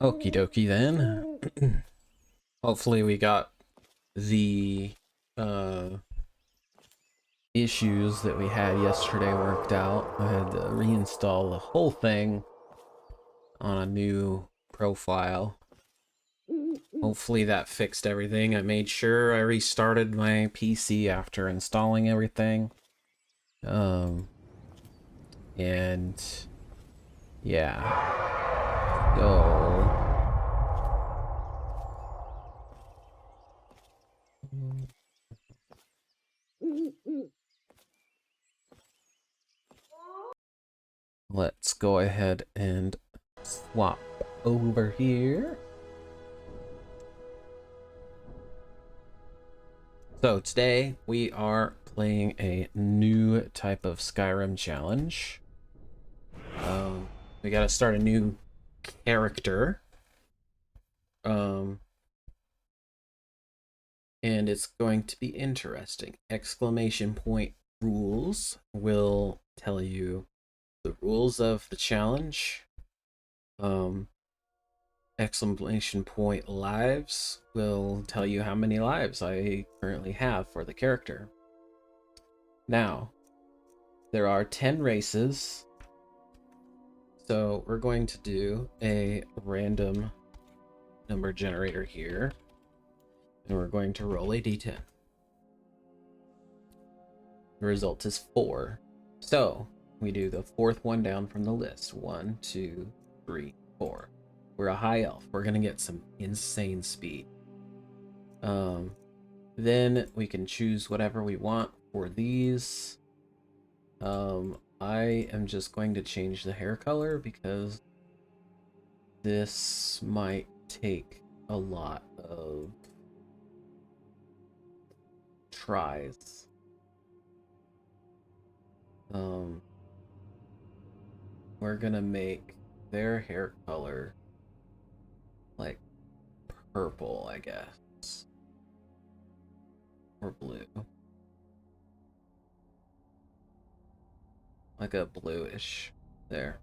Okie dokie then. Hopefully we got the issues that we had yesterday worked out. I had to reinstall the whole thing on a new profile. Hopefully that fixed everything. I made sure I restarted my PC after installing everything. And yeah. So let's go ahead and swap over here. So today we are playing a new type of Skyrim challenge. We gotta start a new character. And it's going to be interesting. Exclamation point rules will tell you the rules of the challenge. Exclamation point lives will tell you how many lives I currently have for the character. Now, there are 10 races, so we're going to do a random number generator here, and we're going to roll a d10. The result is 4. So we do the fourth one down from the list. 1, 2, 3, 4. We're a high elf. We're gonna get some insane speed. Then we can choose whatever we want for these. I am just going to change the hair color because this might take a lot of tries. We're gonna make their hair color like purple, I guess, or blue, like a bluish there.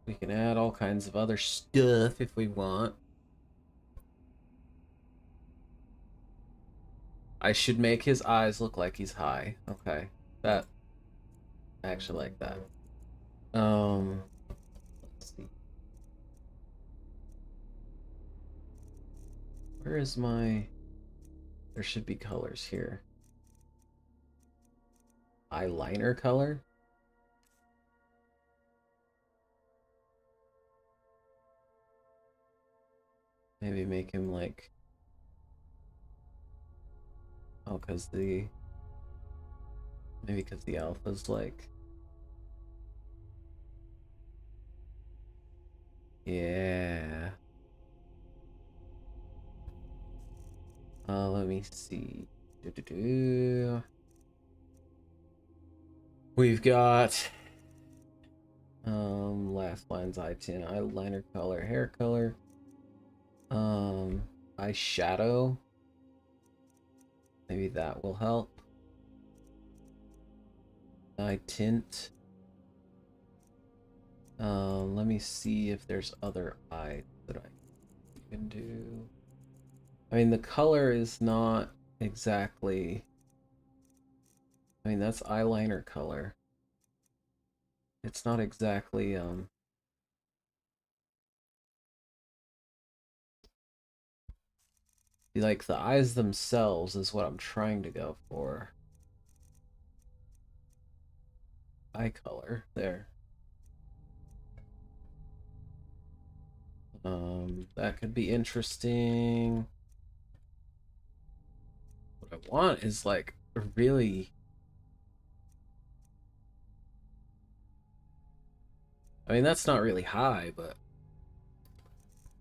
We can add all kinds of other stuff if we want. I should make his eyes look like he's high. Okay, that I actually like that. Let's see. Where is my... There should be colors here. Eyeliner color? Maybe make him like... Oh, because the... Maybe because the alpha's like... Yeah. Let me see. We've got last line's I-10, eyeliner color, hair color, eyeshadow. Maybe that will help. Eye tint. Let me see if there's other eyes that I can do. I mean, the color is not exactly... I mean, that's eyeliner color. It's not exactly, like, the eyes themselves is what I'm trying to go for. Eye color, there. That could be interesting. What I want is, like, a really... I mean, that's not really high, but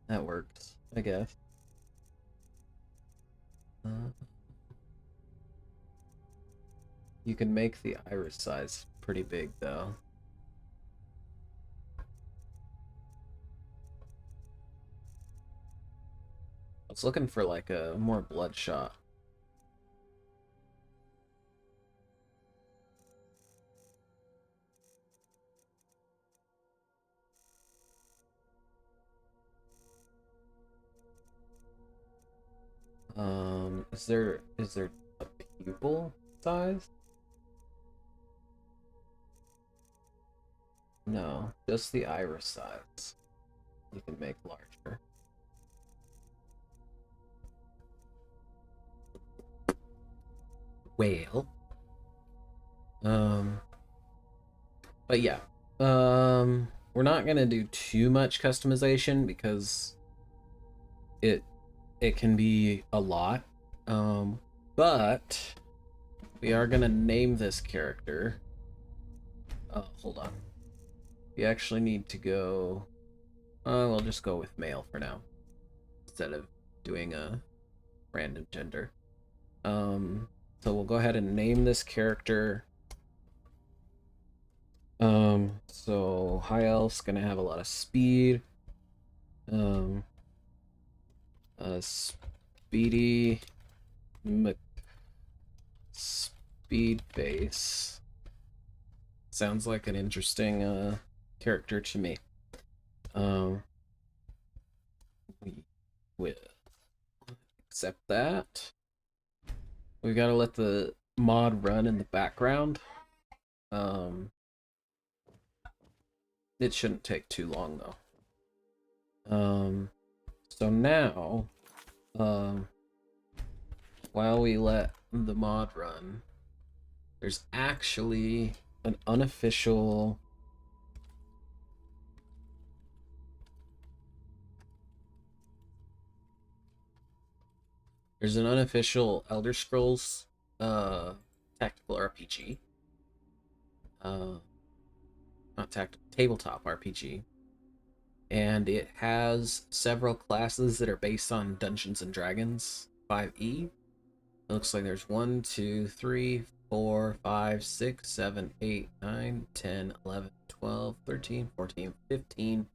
that works, I guess. You can make the iris size pretty big, though. I was looking for like a more bloodshot. Is there a pupil size? No, just the iris size. You can make larger. Whale. But yeah. We're not gonna do too much customization because it it can be a lot. But we are gonna name this character. Oh, hold on. We actually need to go. We'll just go with male for now instead of doing a random gender. So we'll go ahead and name this character. So High Elf's gonna have a lot of speed. Speedy speed base. Sounds like an interesting character to me. We will accept that. We gotta let the mod run in the background. It shouldn't take too long though. So now, while we let the mod run, there's actually an unofficial Elder Scrolls tactical RPG. Not tactical, tabletop RPG. And it has several classes that are based on Dungeons and Dragons 5e. It looks like there's 1, 2, 3, 4, 5, 6, 7, 8, 9, 10, 11, 12, 13, 14, 15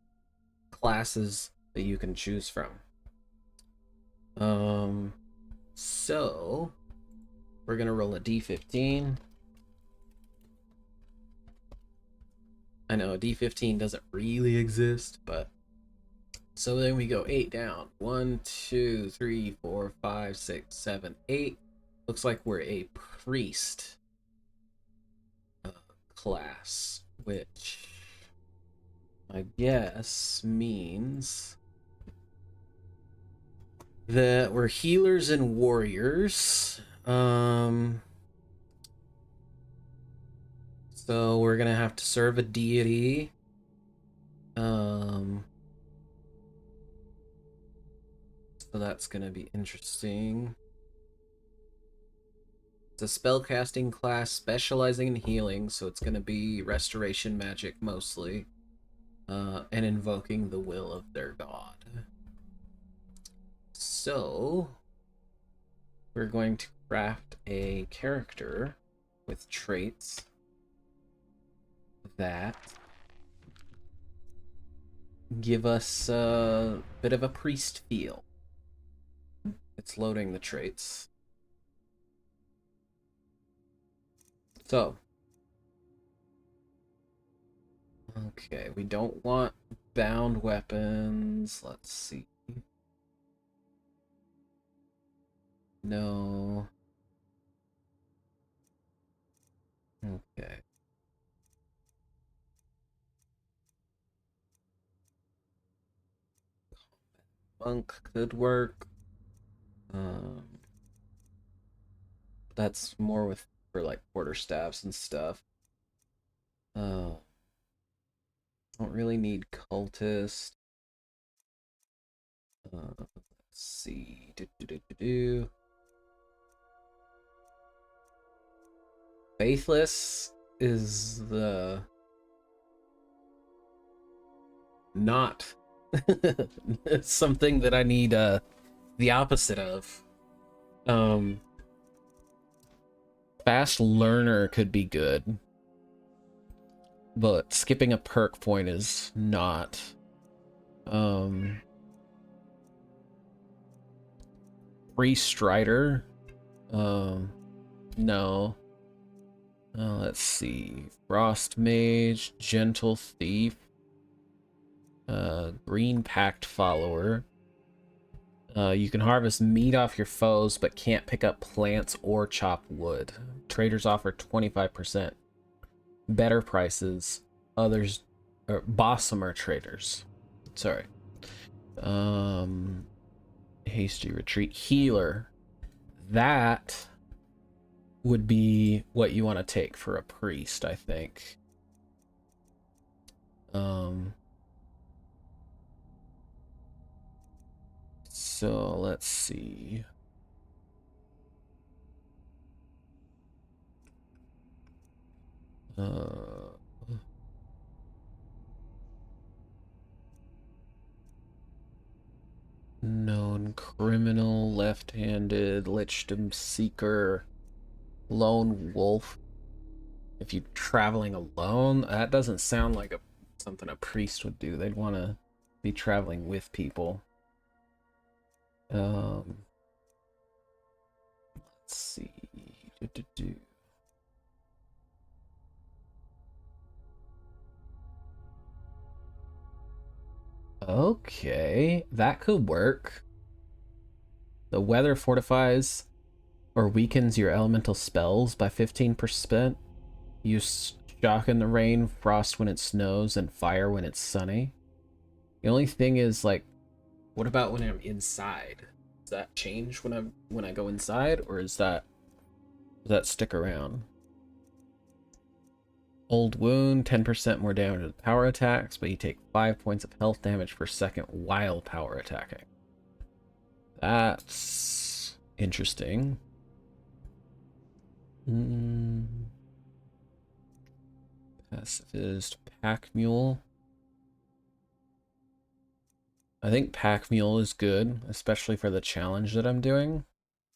classes that you can choose from. So we're gonna roll a d15. I know a d15 doesn't really exist, but so then we go 8 down. 1, 2, 3, 4, 5, 6, 7, 8. Looks like we're a priest class, which I guess means that we're healers and warriors. So we're gonna have to serve a deity. So that's gonna be interesting. It's a spellcasting class specializing in healing, so it's gonna be restoration magic mostly, and invoking the will of their god. So we're going to craft a character with traits that give us a bit of a priest feel. It's loading the traits. So, okay, we don't want bound weapons. Let's see. No. Okay. Monk could work. That's more with for like quarterstaffs and stuff. Don't really need cultist. Let's see. Faithless is the not something that I need the opposite of. Fast learner could be good, but skipping a perk point is not. Free Strider, no. Let's see, Frost Mage, Gentle Thief, Green Pact Follower. You can harvest meat off your foes, but can't pick up plants or chop wood. Traders offer 25% better prices. Others, or Bossamer traders. Sorry. Hasty Retreat Healer. That would be what you want to take for a priest, I think. So let's see. Known criminal, left-handed, Lichdom Seeker, lone wolf. If you're traveling alone, that doesn't sound like something a priest would do. They'd want to be traveling with people. Let's see. Okay, that could work. The weather fortifies or weakens your elemental spells by 15%. Use shock in the rain, frost when it snows, and fire when it's sunny. The only thing is, like, what about when I'm inside? Does that change when I go inside, or does that stick around? Old Wound, 10% more damage with power attacks, but you take 5 points of health damage per second while power attacking. That's interesting. Pacifist Pack Mule. I think Pack Mule is good, especially for the challenge that I'm doing.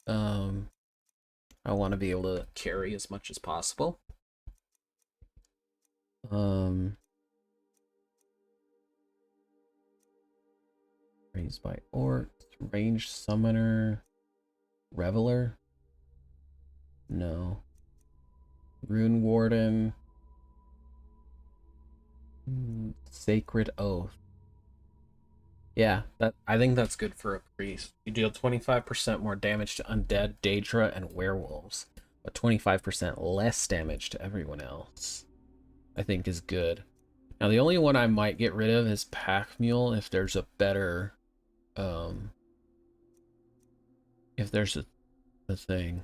I want to be able to carry as much as possible. Raised by Orcs, Ranged Summoner, Reveler? No. Rune Warden. Sacred Oath. Yeah, I think that's good for a priest. You deal 25% more damage to undead, Daedra, and werewolves, but 25% less damage to everyone else. I think is good. Now the only one I might get rid of is Pack Mule if there's a better if there's a thing.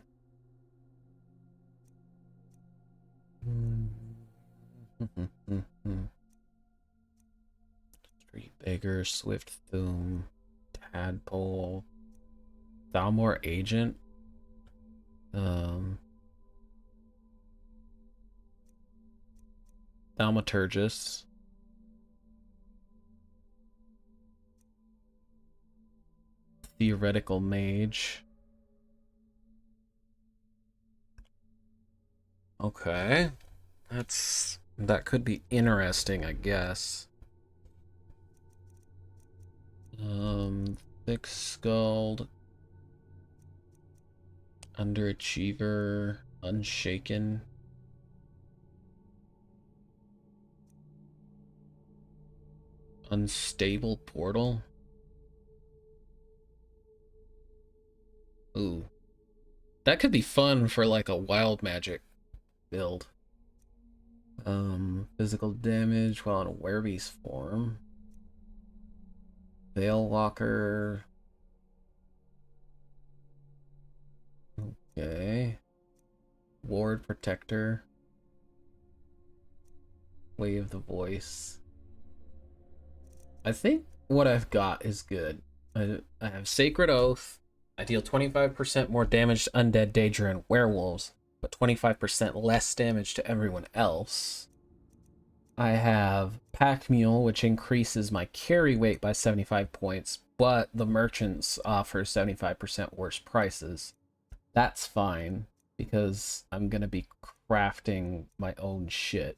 Street Beggar, Swift Thum, Tadpole, Thalmor Agent, Thaumaturgus, Theoretical Mage. Okay, that could be interesting, I guess. Thick Skulled, Underachiever, Unshaken. Unstable Portal. Ooh. That could be fun for like a wild magic build. Physical damage while in a werewolf's form. Veilwalker. Okay. Ward Protector. Way of the Voice. I think what I've got is good. I have Sacred Oath. I deal 25% more damage to undead, Daedra, and werewolves, but 25% less damage to everyone else. I have Pack Mule, which increases my carry weight by 75 points, but the merchants offer 75% worse prices. That's fine, because I'm going to be crafting my own shit,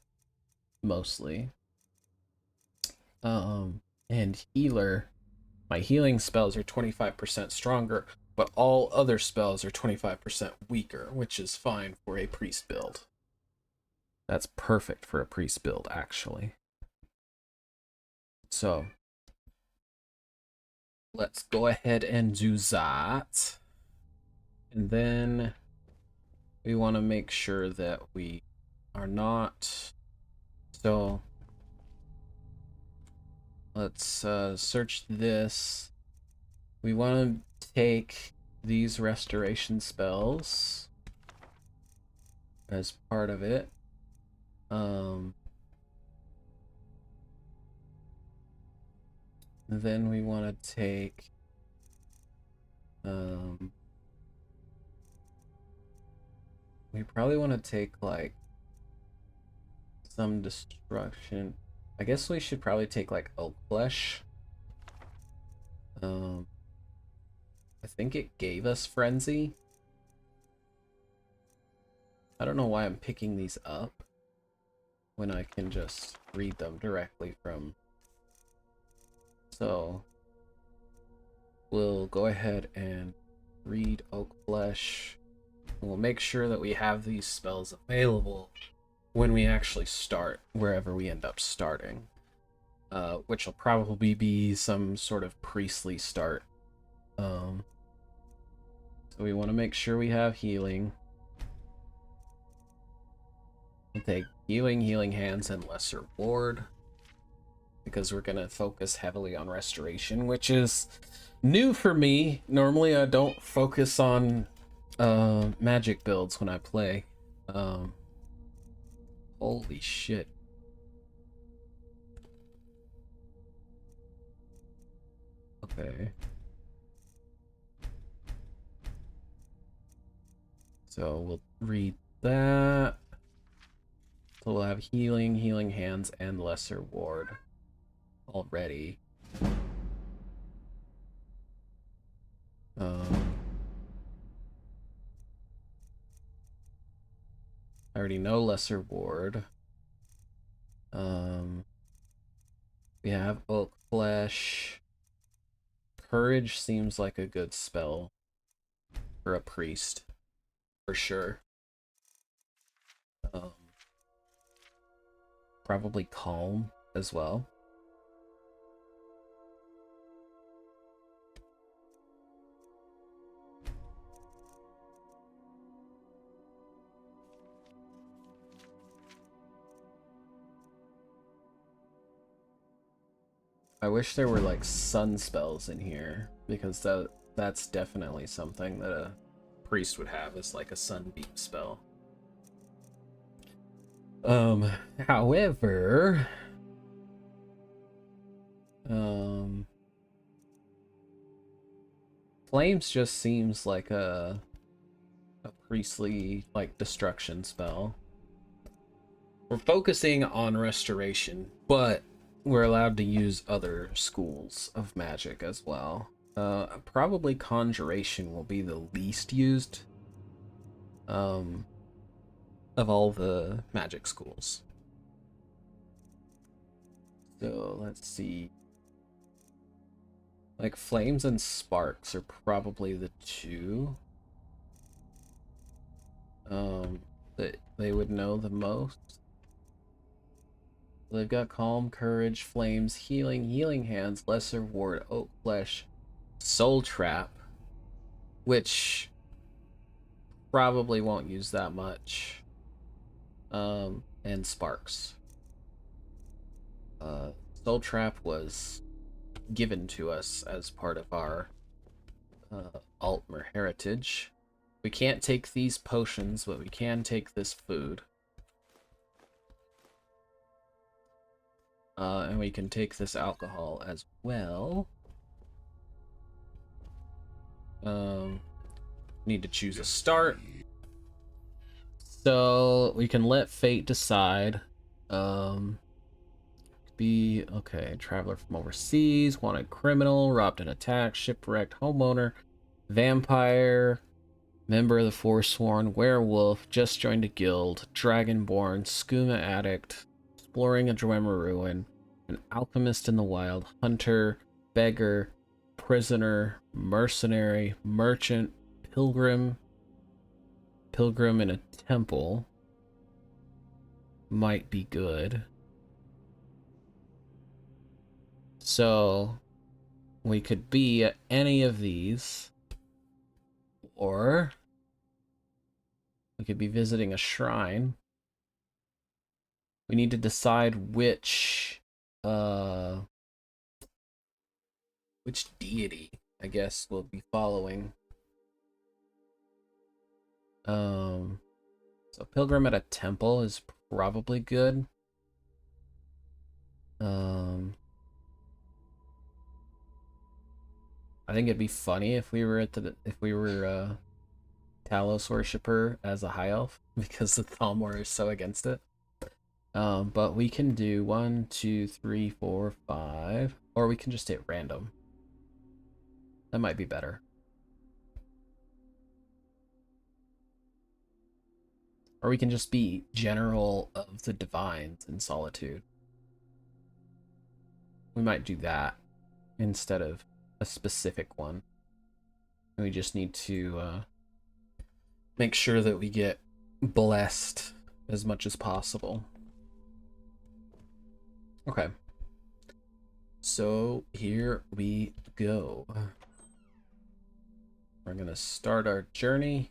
mostly. And Healer, my healing spells are 25% stronger, but all other spells are 25% weaker, which is fine for a priest build. That's perfect for a priest build, actually. So, let's go ahead and do that. And then we want to make sure that we are not... So, let's search this. We want to take these restoration spells as part of it. Then we want to take we probably want to take like some destruction. I guess we should probably take like oak flesh. I think it gave us frenzy. I don't know why I'm picking these up when I can just read them directly from. So we'll go ahead and read oak flesh. We'll make sure that we have these spells available when we actually start wherever we end up starting, which will probably be some sort of priestly start. So we want to make sure we have healing. We'll take healing, healing hands, and lesser ward, because we're going to focus heavily on restoration, which is new for me. Normally I don't focus on magic builds when I play. Holy shit. Okay. So we'll read that. So we'll have healing, healing hands, and lesser ward already. I already know lesser ward. We have oak flesh. Courage seems like a good spell for a priest, for sure. Probably calm as well. I wish there were like sun spells in here, because that's definitely something that a priest would have, is like a sunbeam spell. However, flames just seems like a priestly like destruction spell. We're focusing on restoration, but we're allowed to use other schools of magic as well. Probably conjuration will be the least used of all the magic schools. So let's see. Like flames and sparks are probably the two that they would know the most. They've got calm, courage, flames, healing, healing hands, lesser ward, oak flesh, soul trap, which probably won't use that much, and sparks. Soul trap was given to us as part of our Altmer heritage. We can't take these potions, but we can take this food. And we can take this alcohol as well. Need to choose a start. So we can let fate decide. be, okay, traveler from overseas, wanted criminal, robbed and attacked, shipwrecked homeowner, vampire, member of the Forsworn, werewolf, just joined a guild, dragonborn, skooma addict, exploring a Dwemer ruin, an alchemist in the wild, hunter, beggar, prisoner, mercenary, merchant, pilgrim in a temple might be good. So we could be at any of these, or we could be visiting a shrine. We need to decide which deity, I guess, we'll be following. So pilgrim at a temple is probably good. I think it'd be funny if we were Talos worshiper as a high elf because the Thalmor is so against it. But we can do 1, 2, 3, 4, 5, or we can just hit random. That might be better. Or we can just be general of the divines in Solitude. We might do that instead of a specific one. We just need to make sure that we get blessed as much as possible. Okay. So here we go. We're gonna start our journey.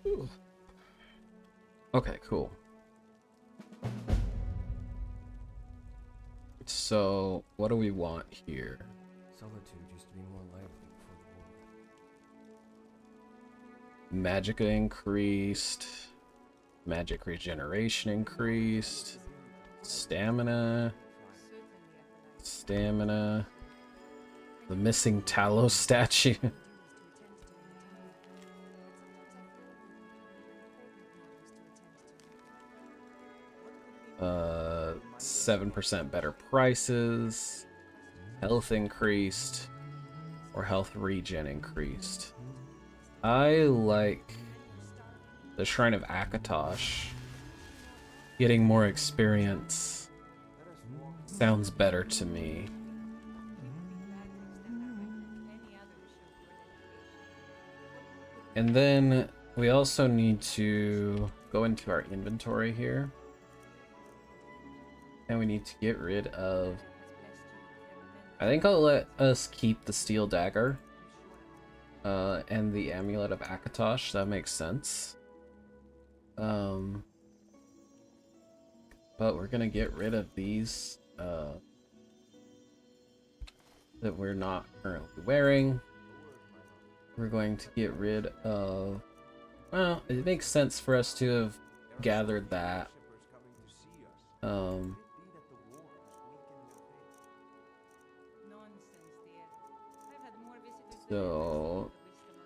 Ooh. Okay, cool. So, what do we want here? Solitude used to be more lively before the war. Magicka increased. Magic regeneration increased. Stamina. The missing Talos statue. 7% better prices, health increased, or health regen increased. I like the Shrine of Akatosh. Getting more experience sounds better to me. And then we also need to go into our inventory here. And we need to get rid of... I think I'll let us keep the steel dagger. And the amulet of Akatosh. That makes sense. But we're gonna get rid of these that we're not currently wearing. We're going to get rid of... Well, it makes sense for us to have gathered that. So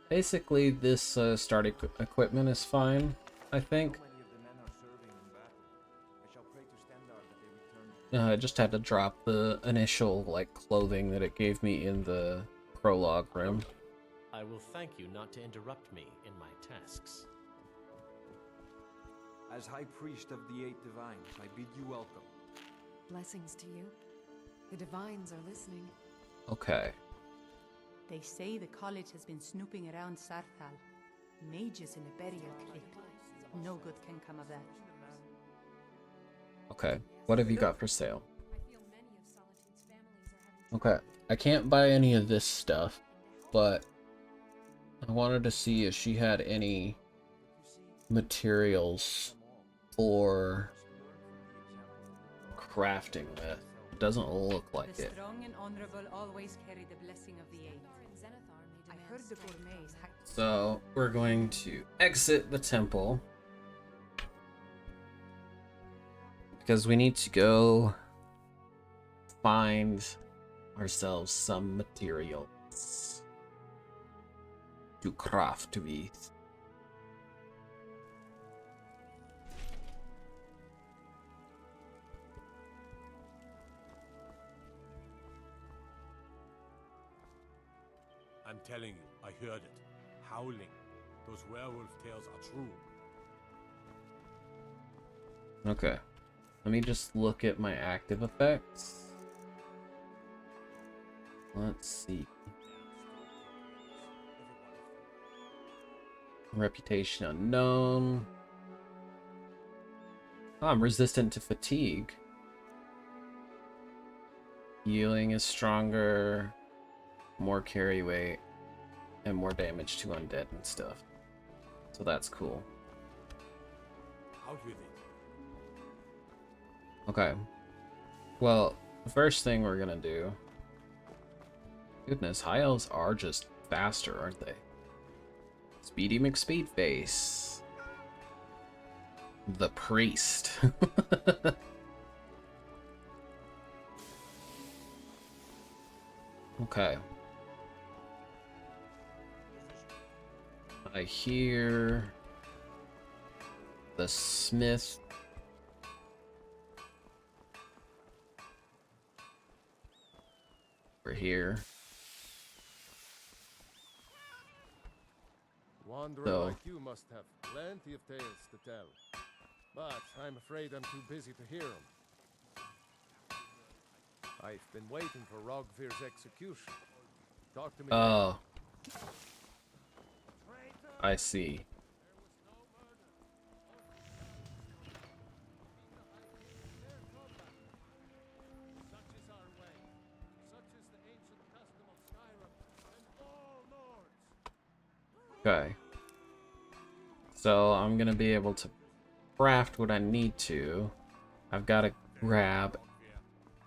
basically this start equipment is fine, I think. I just had to drop the initial clothing that it gave me in the prologue room. I will thank you not to interrupt me in my tasks. As High Priest of the Eight Divines, I bid you welcome. Blessings to you. The divines are listening. Okay. They say the college has been snooping around Sarthal. Mages in a burial crypt. No good can come of that. Okay. What have you got for sale? Okay. I can't buy any of this stuff, but I wanted to see if she had any materials for crafting with. It doesn't look like The it. strong and honorable always carry the blessing of the Eight. I heard the gourmets. So we're going to exit the temple because we need to go find ourselves some materials. ingredients to craft with. I'm telling you, I heard it. Howling. Those werewolf tales are true. Okay. Let me just look at my active effects. Let's see. Reputation unknown. Oh, I'm resistant to fatigue. Healing is stronger. More carry weight. And more damage to undead and stuff. So that's cool. Out with it. Okay. Well, the first thing we're gonna do... Goodness, high elves are just faster, aren't they? Speedy McSpeedface. The priest. Okay. I hear the smith. We're here. Wanderer So- like you must have plenty of tales to tell. But I'm afraid I'm too busy to hear them. I've been waiting for Rogvir's execution. Talk to me. Oh. I see. Such is our way. Such is the ancient custom of Skyrim and all lords. Okay. So I'm gonna be able to craft what I need to. I've got to grab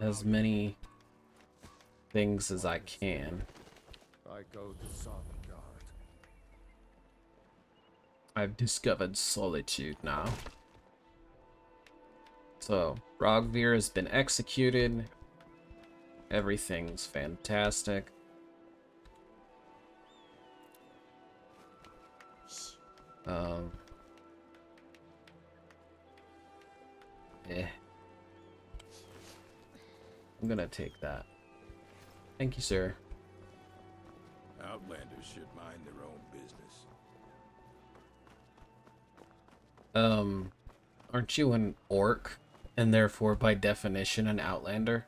as many things as I can. I go to Sovngarde. I've discovered solitude now. So, Rogvir has been executed. Everything's fantastic. I'm gonna take that. Thank you, sir. Outlanders should mind their own business. Aren't you an orc, and therefore by definition an outlander?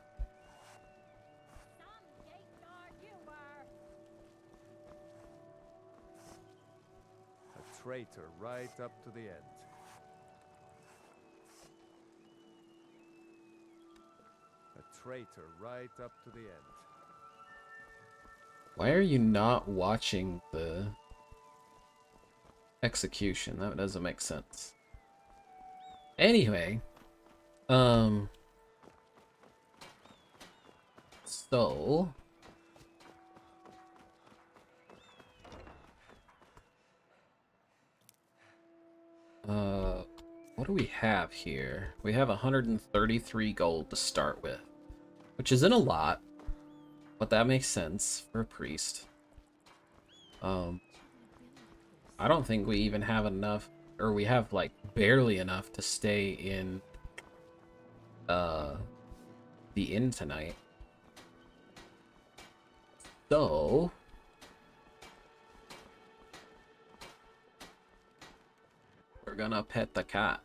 A traitor right up to the end. A traitor right up to the end. Why are you not watching the execution? That doesn't make sense. Anyway, so what do we have here? We have 133 gold to start with, which isn't a lot, but that makes sense for a priest. I don't think we even have enough, or we have like barely enough to stay in the inn tonight. So we're gonna pet the cat.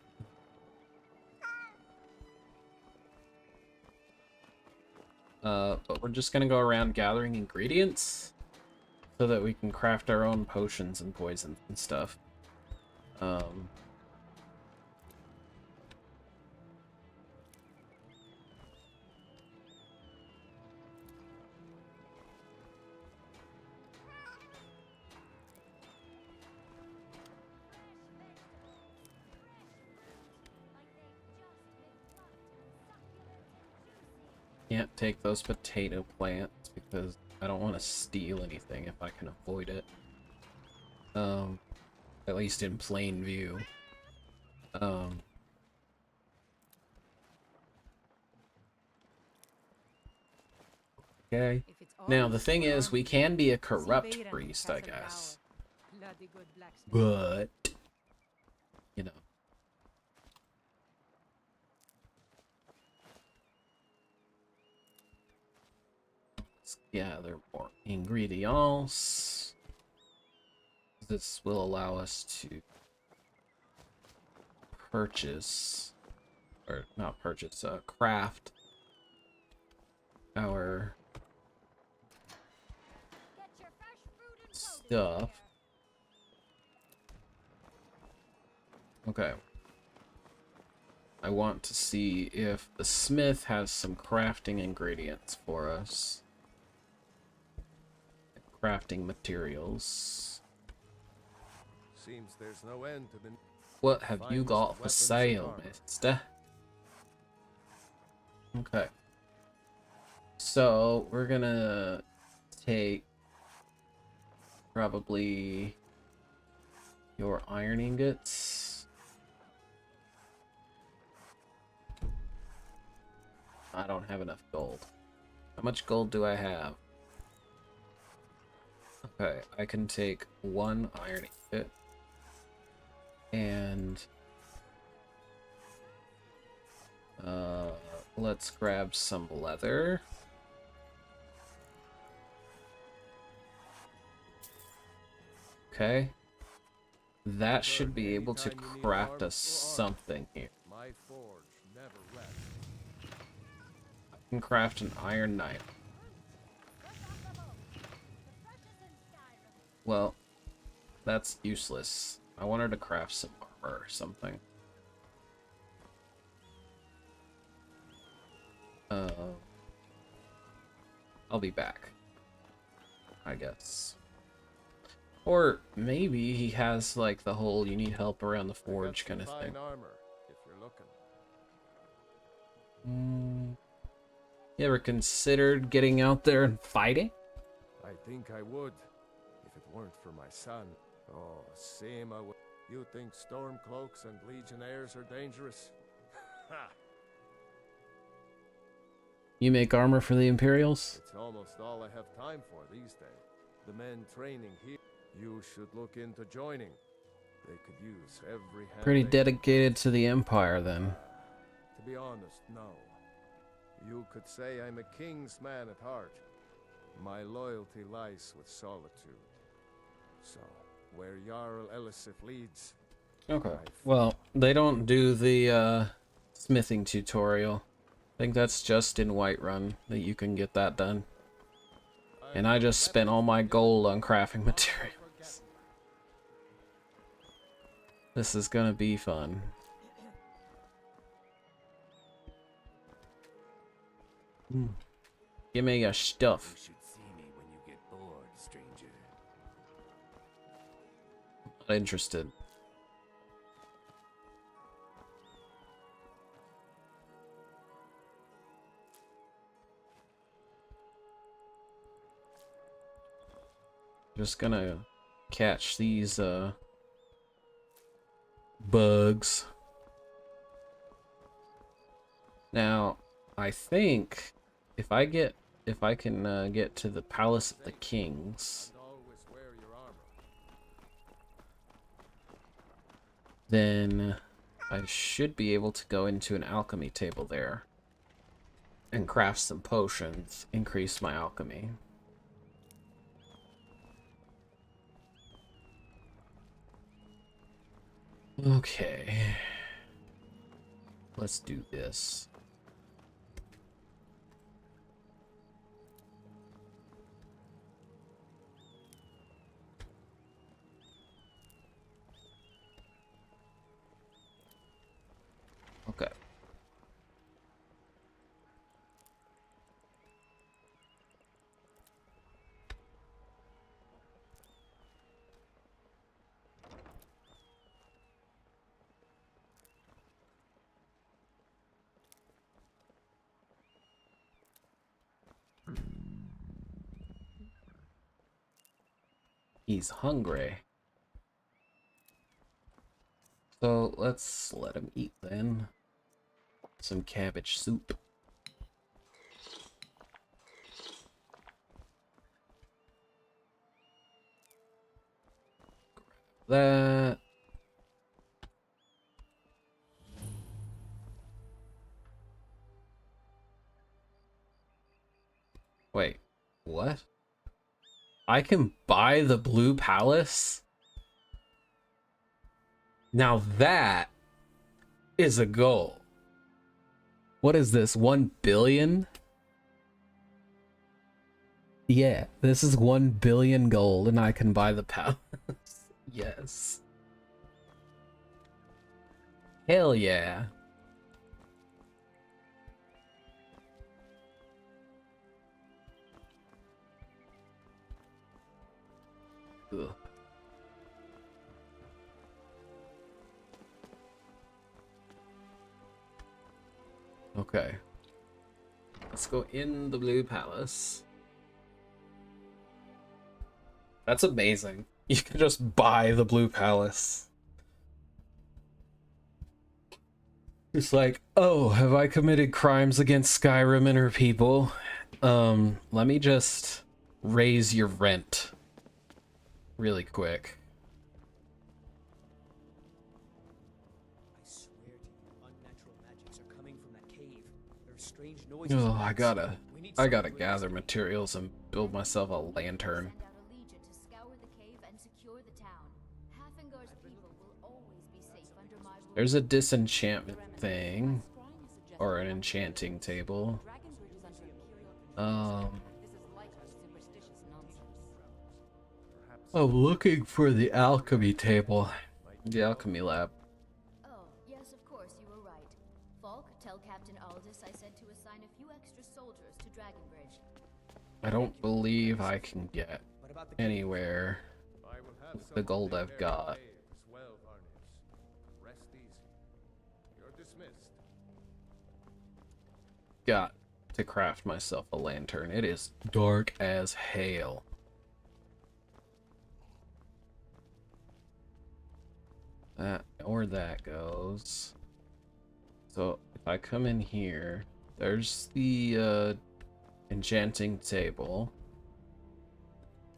But we're just gonna go around gathering ingredients so that we can craft our own potions and poisons and stuff. Can't take those potato plants because I don't want to steal anything if I can avoid it. At least in plain view. Okay. If it's all Now, the thing or is, we army, can be a see corrupt Vaden priest, at I Castle guess. Dower. Bloody good blacksmith. But, you know. Let's gather more ingredients. This will allow us to purchase, or not purchase, craft our stuff. Okay. I want to see if the smith has some crafting ingredients for us. Crafting materials. Seems there's no end to the What have you finest got for weapons and sale, armor. mister? Okay. So, we're gonna take probably your iron ingots. I don't have enough gold. How much gold do I have? Okay, I can take one iron ingot. And let's grab some leather. Okay. That should be able to craft us something here. My forge never rests. I can craft an iron knife. Well, that's useless. I wanted to craft some armor or something. I'll be back, I guess. Or maybe he has like the whole you need help around the forge kind of thing. Fine armor, if you're looking. You ever considered getting out there and fighting? I think I would, if it weren't for my son. Oh, same I would. You think stormcloaks and legionnaires are dangerous? Ha! You make armor for the Imperials? It's almost all I have time for these days. The men training here, you should look into joining. They could use every hand. Pretty they dedicated to the Empire then. To be honest, no. You could say I'm a king's man at heart. My loyalty lies with solitude. So, where Jarl Elisif leads. Okay. Well, they don't do the smithing tutorial. I think that's just in Whiterun that you can get that done. And I just spent all my gold on crafting materials. This is gonna be fun. Give me your stuff. You should see me when you get bored, stranger. Not interested. Just gonna catch these bugs. Now, I think if I can get to the Palace of the Kings, And always wear your armor. then I should be able to go into an alchemy table there and craft some potions, increase my alchemy. Okay. Let's do this. Okay. He's hungry. So let's let him eat then. Some cabbage soup. that. Wait, what? I can buy the Blue Palace? Now that is a goal. What is this, 1 billion? Yeah, this is 1 billion gold and I can buy the palace. Yes. Hell yeah. Ugh. Okay. Let's go in the Blue Palace. That's amazing. You can just buy the Blue Palace. It's like, oh, have I committed crimes against Skyrim and her people? Let me just raise your rent really quick. I swear to you, unnatural magics are coming from that cave. There are strange noises. Oh, I gotta gather materials and build myself a lantern. Send out a legion to scour the cave and secure the town. Hafingar's people will always be safe under my rule. There's a disenchantment thing, or an enchanting table. I'm looking for the alchemy table, the alchemy lab. Oh, yes, of course, you were right. Falk, tell Captain Aldous I said to assign a few extra soldiers to Dragonbridge. I don't believe I can get anywhere with the gold I've got. Rest easy. You're dismissed. Got to craft myself a lantern. It is dark as hell. Where that goes. So if I come in here, there's the enchanting table.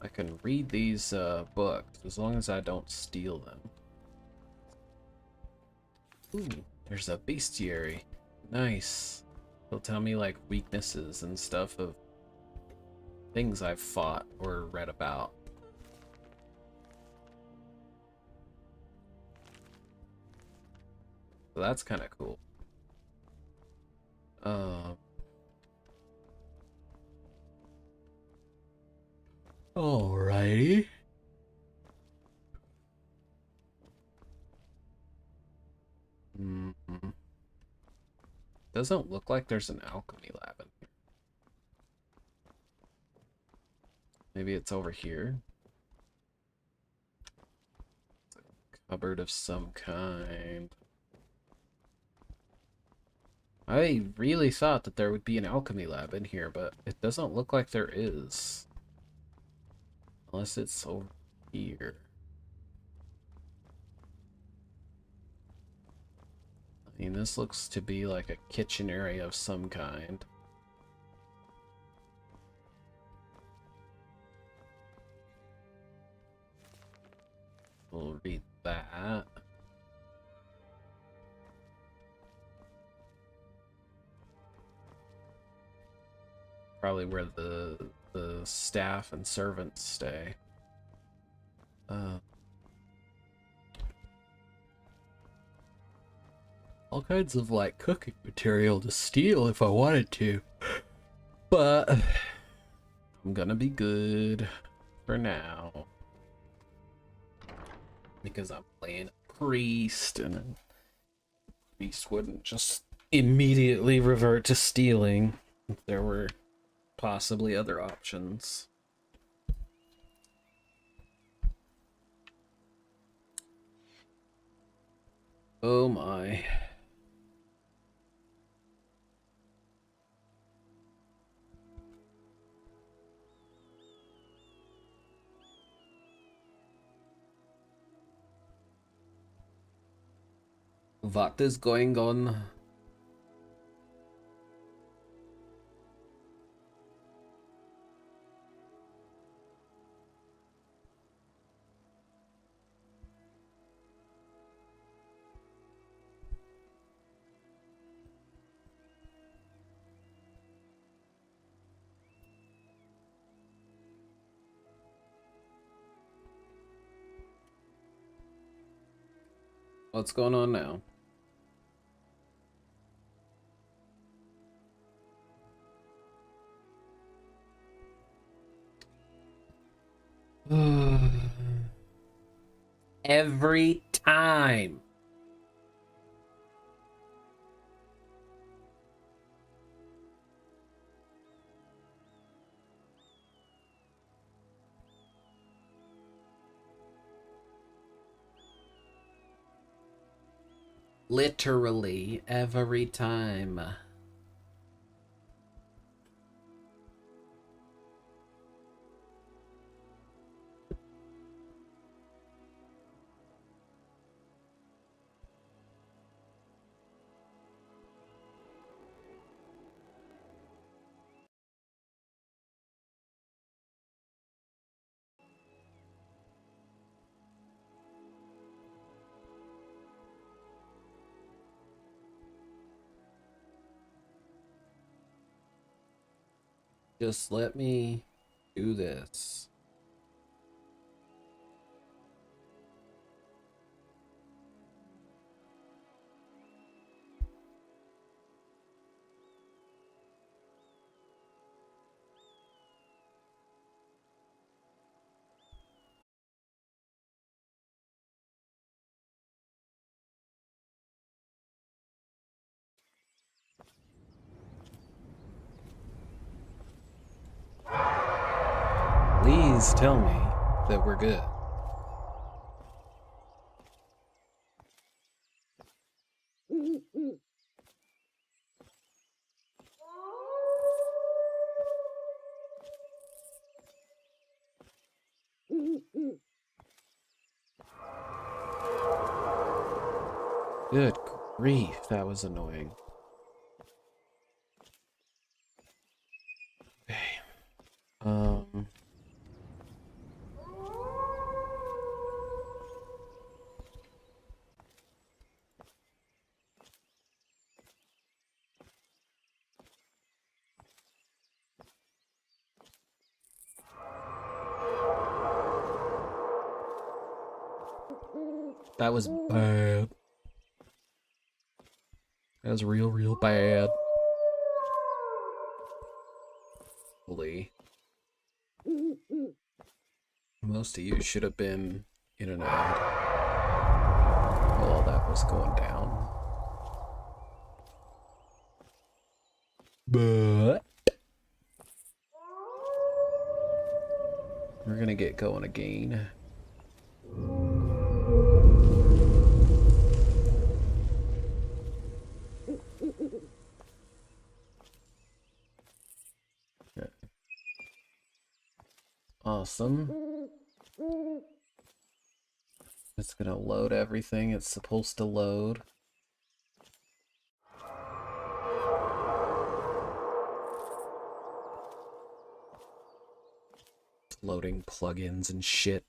I can read these books as long as I don't steal them. Ooh, there's a bestiary. Nice. They'll tell me like weaknesses and stuff of things I've fought or read about. So that's kind of cool. Alrighty. Doesn't look like there's an alchemy lab in here. Maybe it's over here. It's a cupboard of some kind. I really thought that there would be an alchemy lab in here, but it doesn't look like there is. Unless it's over here. I mean, this looks to be like a kitchen area of some kind. We'll read that. Probably where the staff and servants stay. All kinds of like cooking material to steal if I wanted to, but I'm gonna be good for now because I'm playing a priest, and a priest wouldn't just immediately revert to stealing if there were possibly other options. Oh my. What is going on? What's going on now? Every time. Literally every time. Just let me do this. Please tell me that we're good. Good grief, that was annoying. Okay. That was bad. That was real bad. Holy. Most of you should have been in an ad while all that was going down. But we're gonna get going again. Okay. Awesome. It's gonna load everything it's supposed to load. It's loading plugins and shit.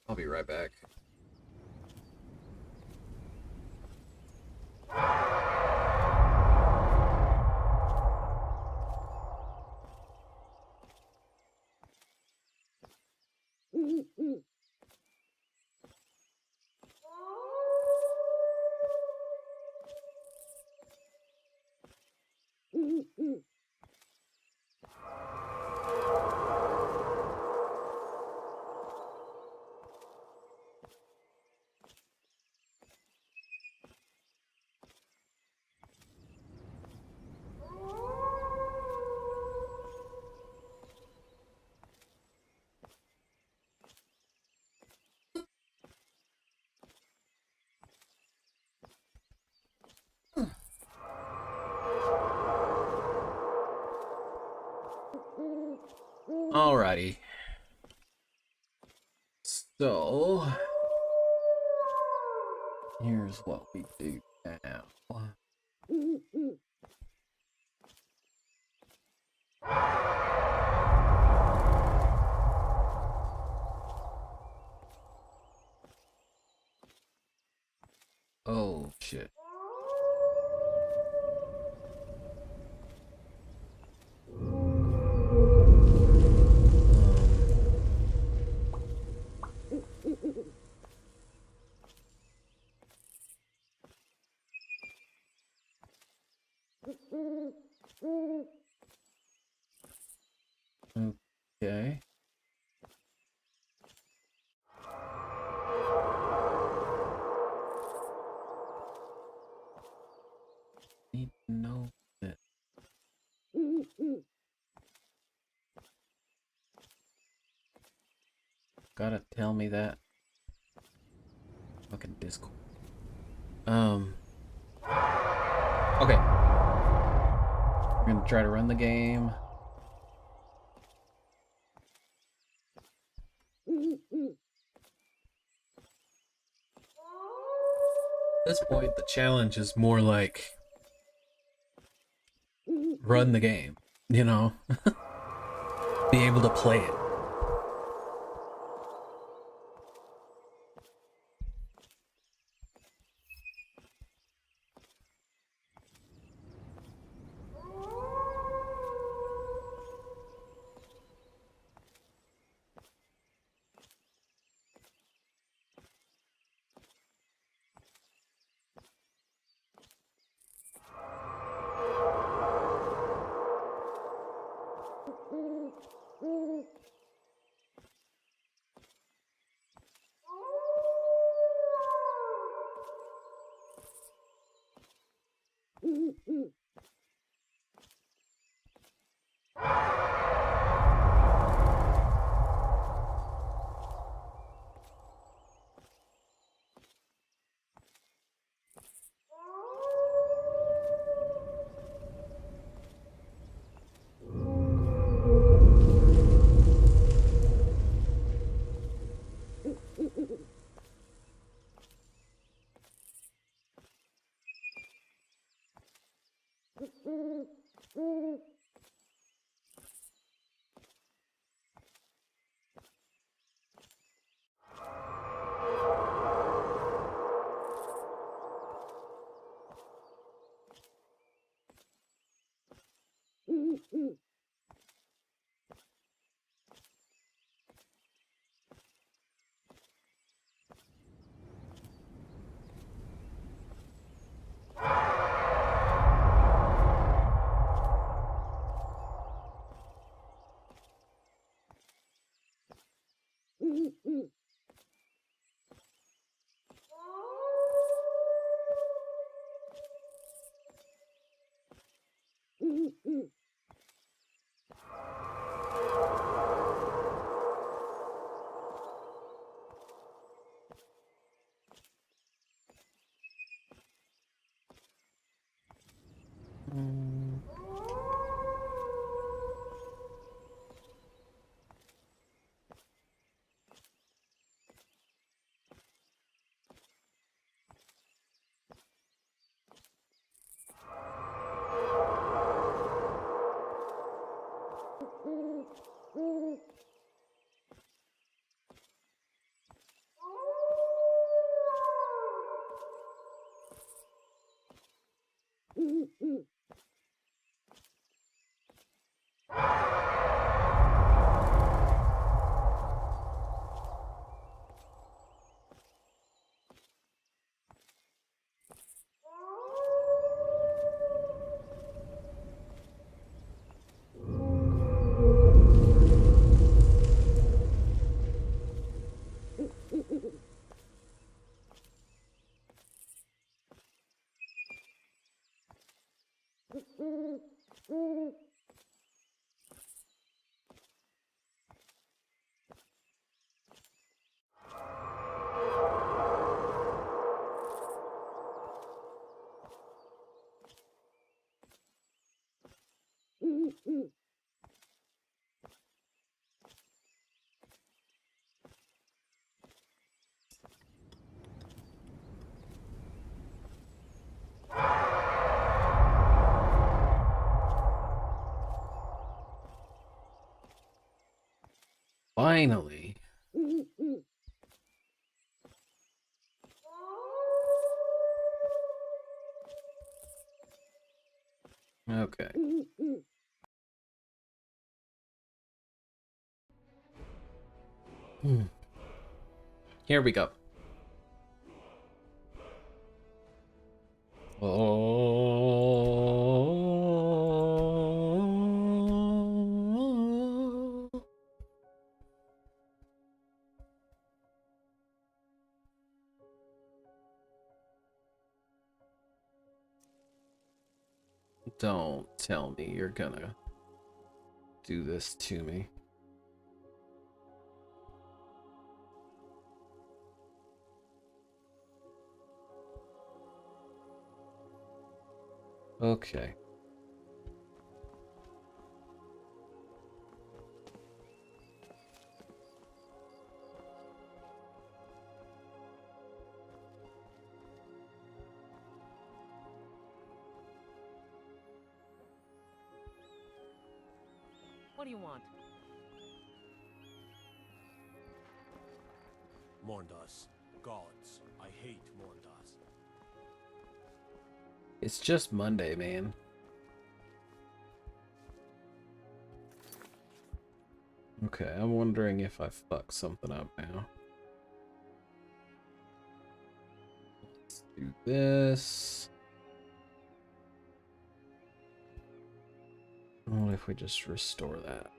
I'll be right back. Alrighty. So, here's what we do now. Oh, shit. Okay. Need to know that. Gotta tell me that. Fucking Discord. Okay. We're gonna try to run the game. At this point, the challenge is more like run the game, you know? Be able to play it. Finally. Okay. Here we go. Oh. Don't tell me you're gonna do this to me. Okay. What do you want? Morndas. Gods. I hate Morndas. It's just Monday, man. Okay, I'm wondering if I fucked something up now. Let's do this. What if we just restore that?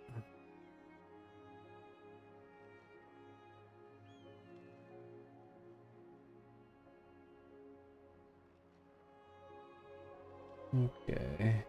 Okay.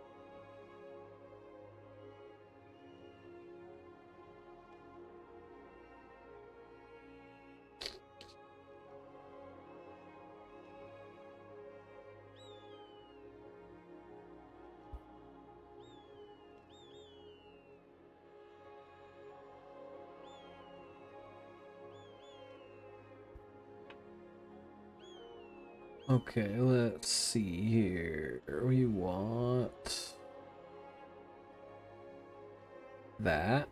Okay, let's see here. We want that.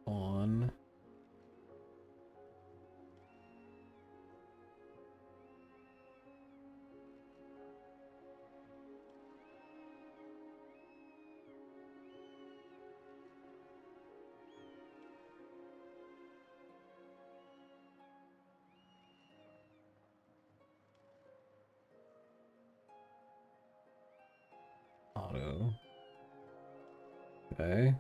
On. Auto. Okay.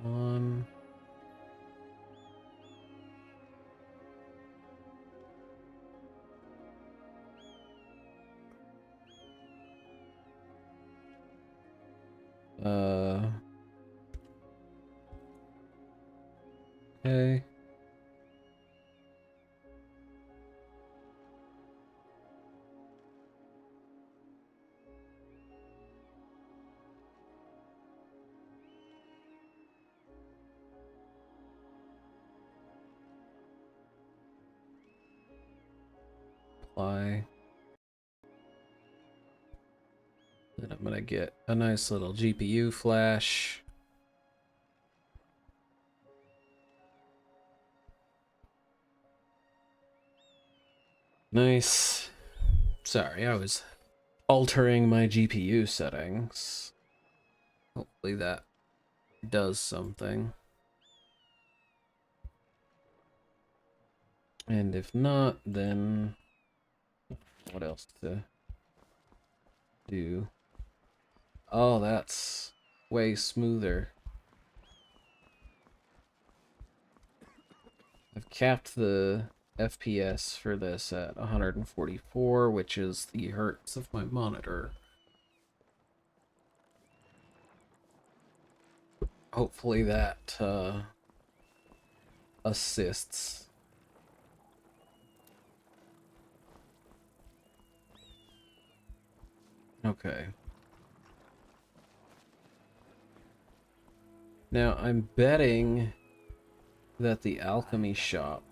On. Okay. Apply. Then I'm gonna get a nice little GPU flash. Nice. Sorry, I was altering my GPU settings. Hopefully that does something. And if not, then what else to do? Oh, that's way smoother. I've capped the FPS for this at 144, which is the hertz of my monitor. Hopefully that assists. Okay. Now I'm betting that the alchemy shop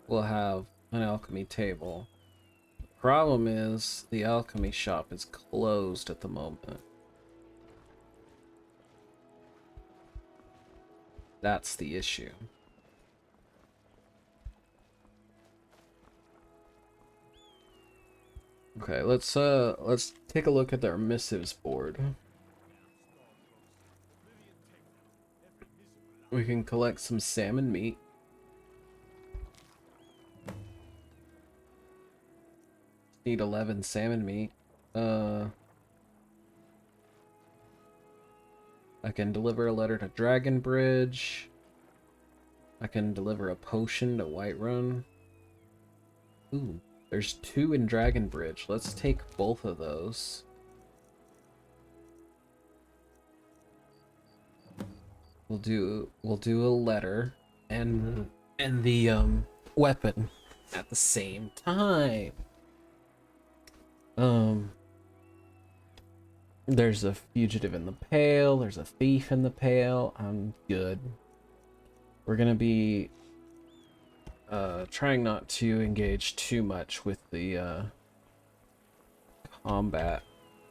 will have an alchemy table. The problem is the alchemy shop is closed at the moment. That's the issue. Okay, let's take a look at their missives board. We can collect some salmon meat. Need 11 salmon meat. I can deliver a letter to Dragonbridge. I can deliver a potion to Whiterun. Ooh, there's 2 in Dragonbridge. Let's take both of those. We'll do a letter and the weapon at the same time. There's a fugitive in the Pale, there's a thief in the Pale. I'm good. We're gonna be trying not to engage too much with the combat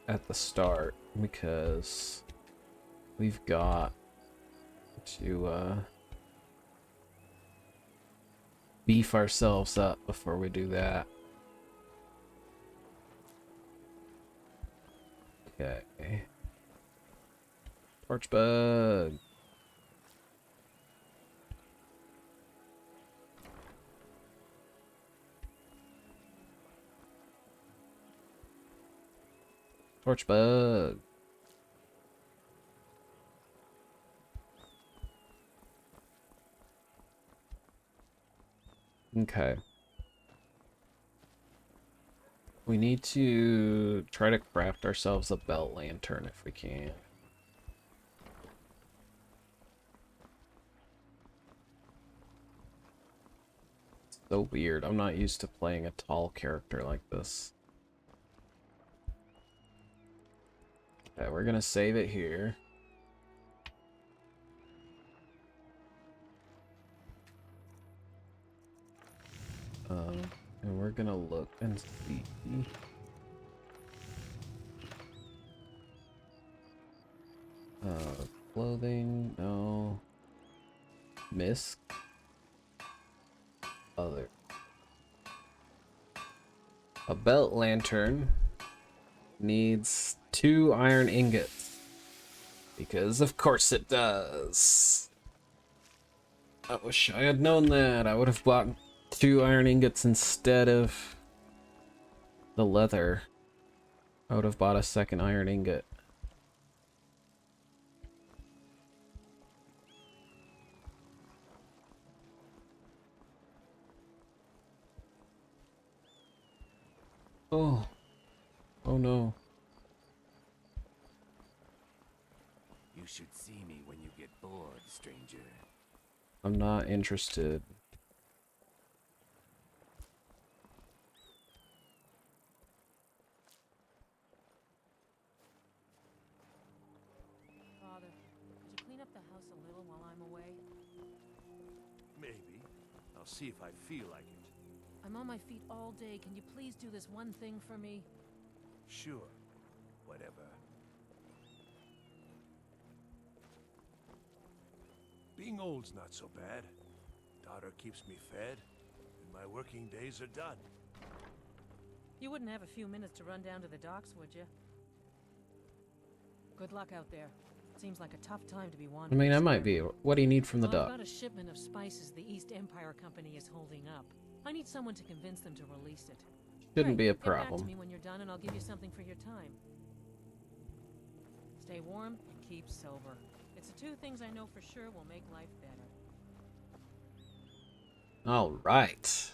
at the start, because we've got to beef ourselves up before we do that. Okay. Torchbug. Torchbug. Okay. We need to try to craft ourselves a belt lantern if we can. It's so weird. I'm not used to playing a tall character like this. Okay, we're gonna save it here. And we're gonna look and see. Clothing, no. Mist. Other. A belt lantern needs 2 iron ingots. Because of course it does. I wish I had known that. I would have bought 2 iron ingots instead of the leather. I would have bought a 2nd iron ingot. Oh. Oh no. You should see me when you get bored, stranger. I'm not interested. Father, could you clean up the house a little while I'm away? Maybe. I'll see if I feel like it. I'm on my feet all day. Can you please do this one thing for me? Sure. Whatever. Being old's not so bad. Daughter keeps me fed, and my working days are done. You wouldn't have a few minutes to run down to the docks, would you? Good luck out there. Seems like a tough time to be I wandering. mean, I might be. What do you need from the I've dock? got a shipment of spices the East Empire Company is holding up. I need someone to convince them to release it. Shouldn't be a Get back to problem. me when you're done and I'll give you something for your time. Stay warm and keep sober. It's the 2 things I know for sure will make life better. All right.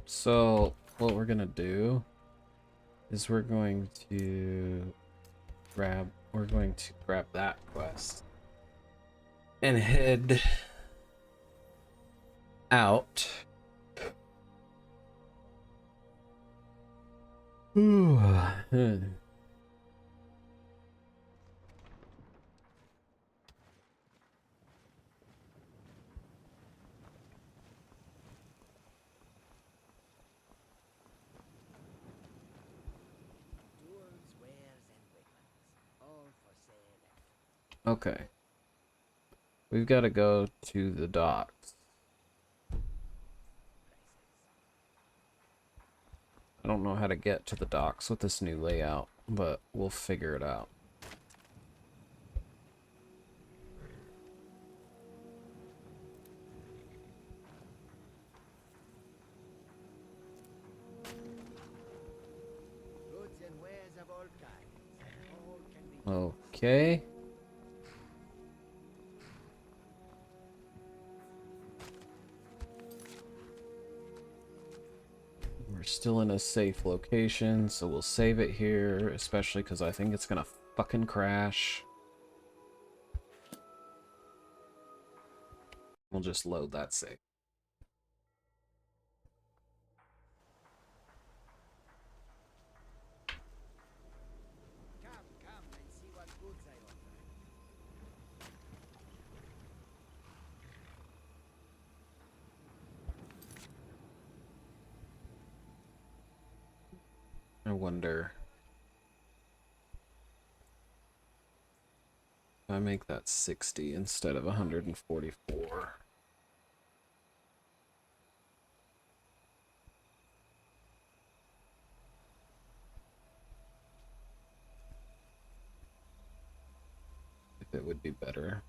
So what we're gonna do is we're going to grab that quest and head out. Ooh. Dwarves, wares, and wigglers. All for sale. Okay. We've got to go to the docks. I don't know how to get to the docks with this new layout, but we'll figure it out. Okay. We're still in a safe location, so we'll save it here, especially because I think it's gonna fucking crash. We'll just load that save. Come and see what goods I offer. I wonder if I make that 60 instead of 144. If it would be better.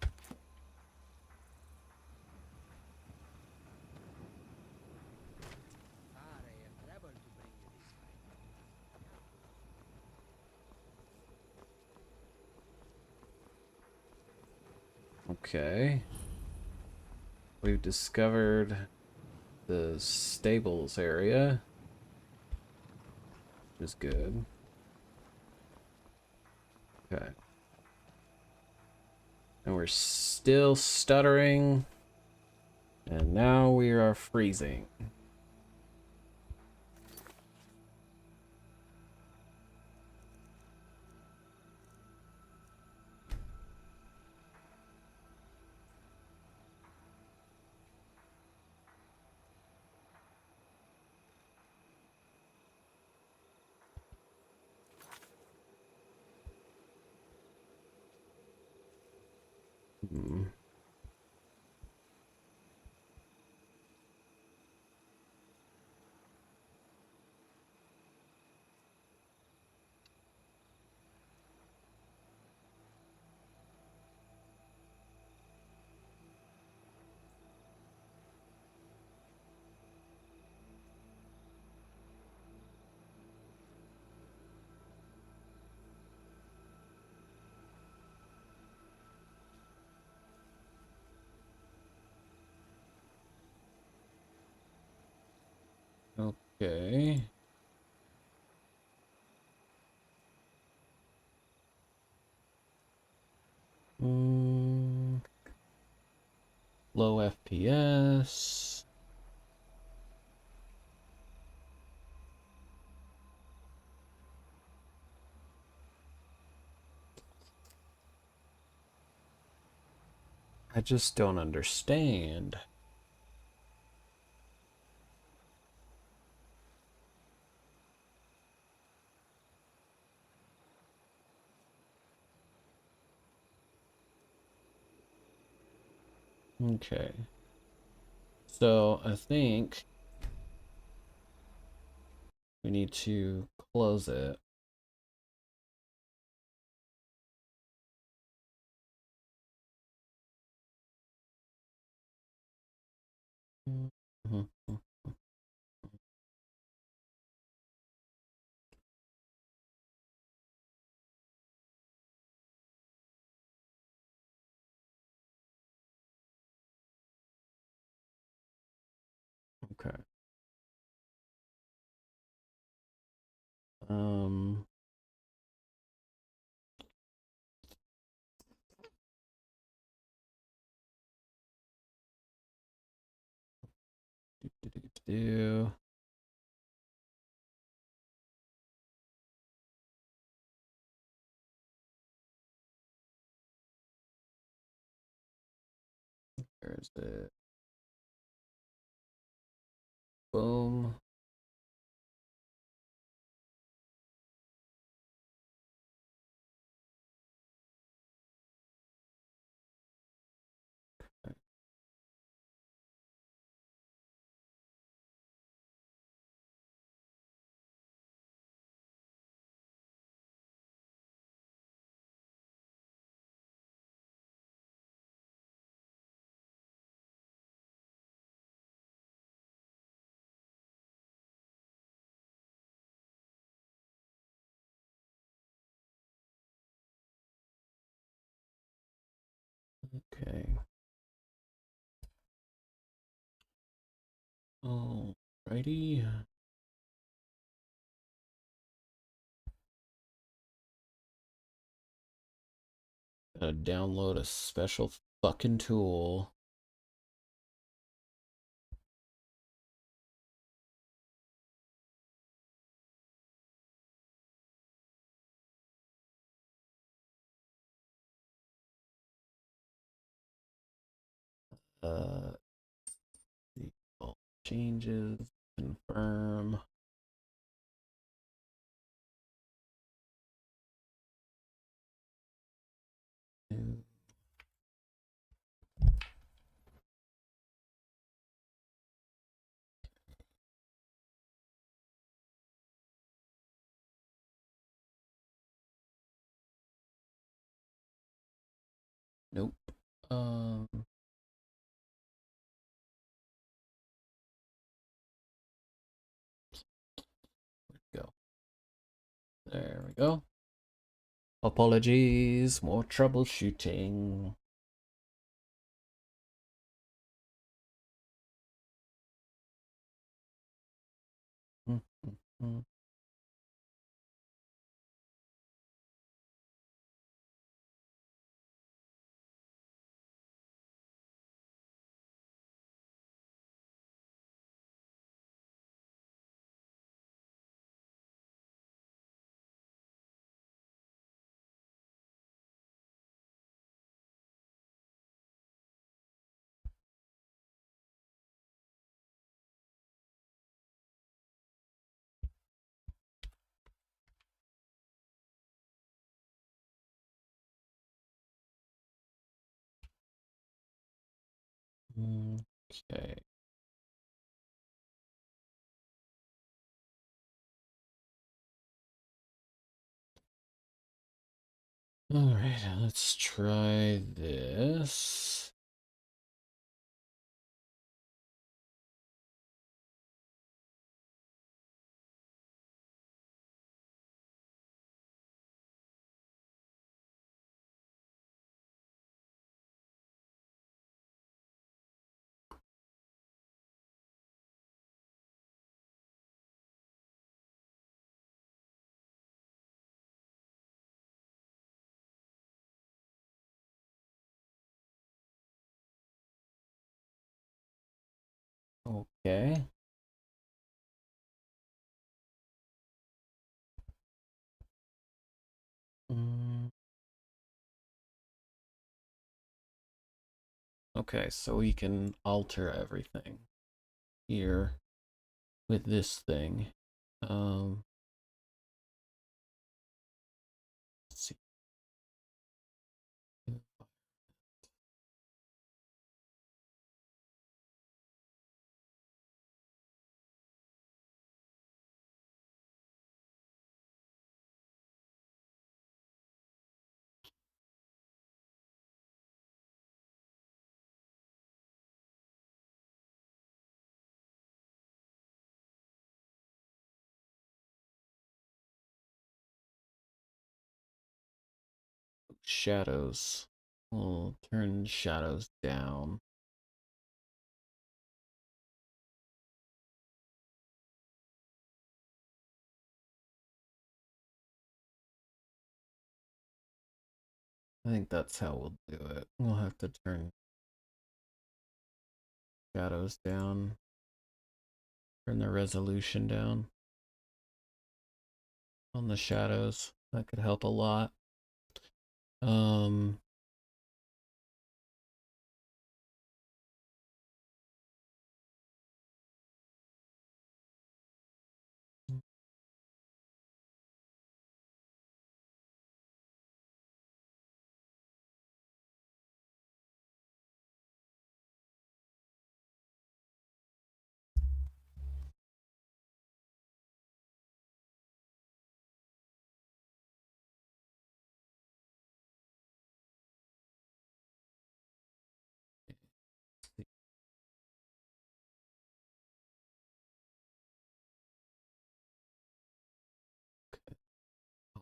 Okay. We've discovered the stables area, which is good. Okay. And we're still stuttering. And now we are freezing. Hmm. Okay. Low FPS. I just don't understand. Okay. So I think we need to close it. Mhm. Okay. Um, do. There's it. Boom. Okay. Alrighty. Gotta download a special fucking tool. Default changes, confirm. Nope. Go. There we go. Apologies, more troubleshooting. Okay. All right, let's try this. Okay. Okay, so we can alter everything here with this thing. Let's see. Shadows. We'll turn shadows down. I think that's how we'll do it. We'll have to turn shadows down. Turn the resolution down on the shadows. That could help a lot.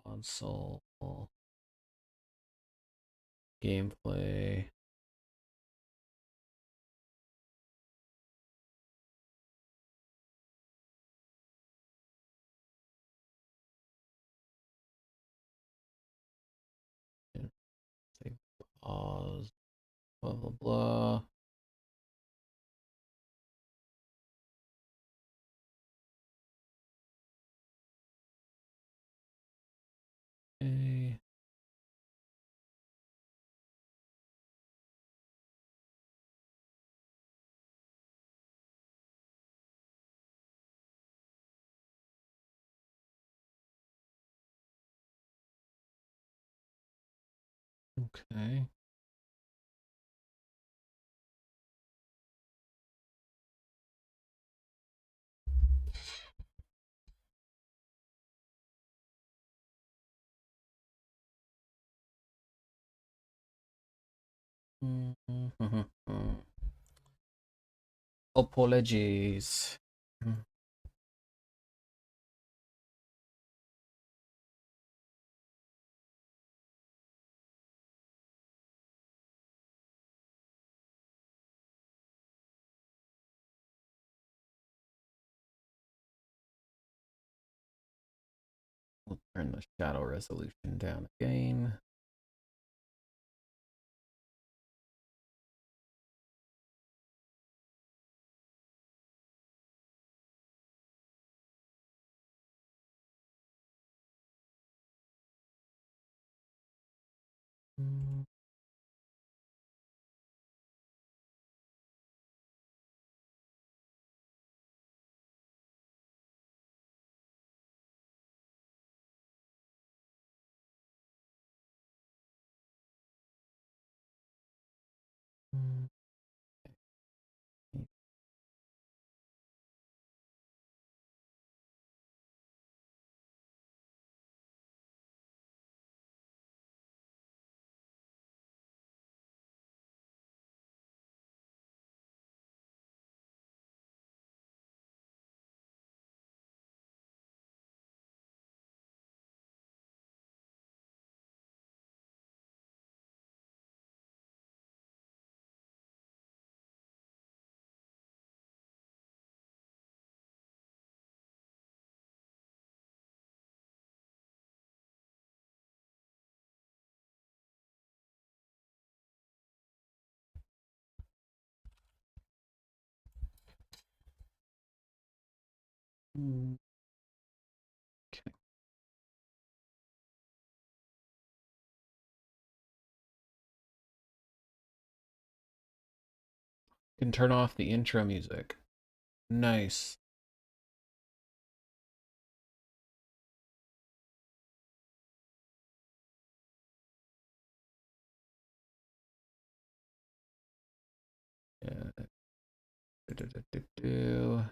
Console gameplay. Oz, blah blah blah. Okay. Okay. Apologies. We'll turn the shadow resolution down again. Okay. Can turn off the intro music. Nice. Yeah. Do.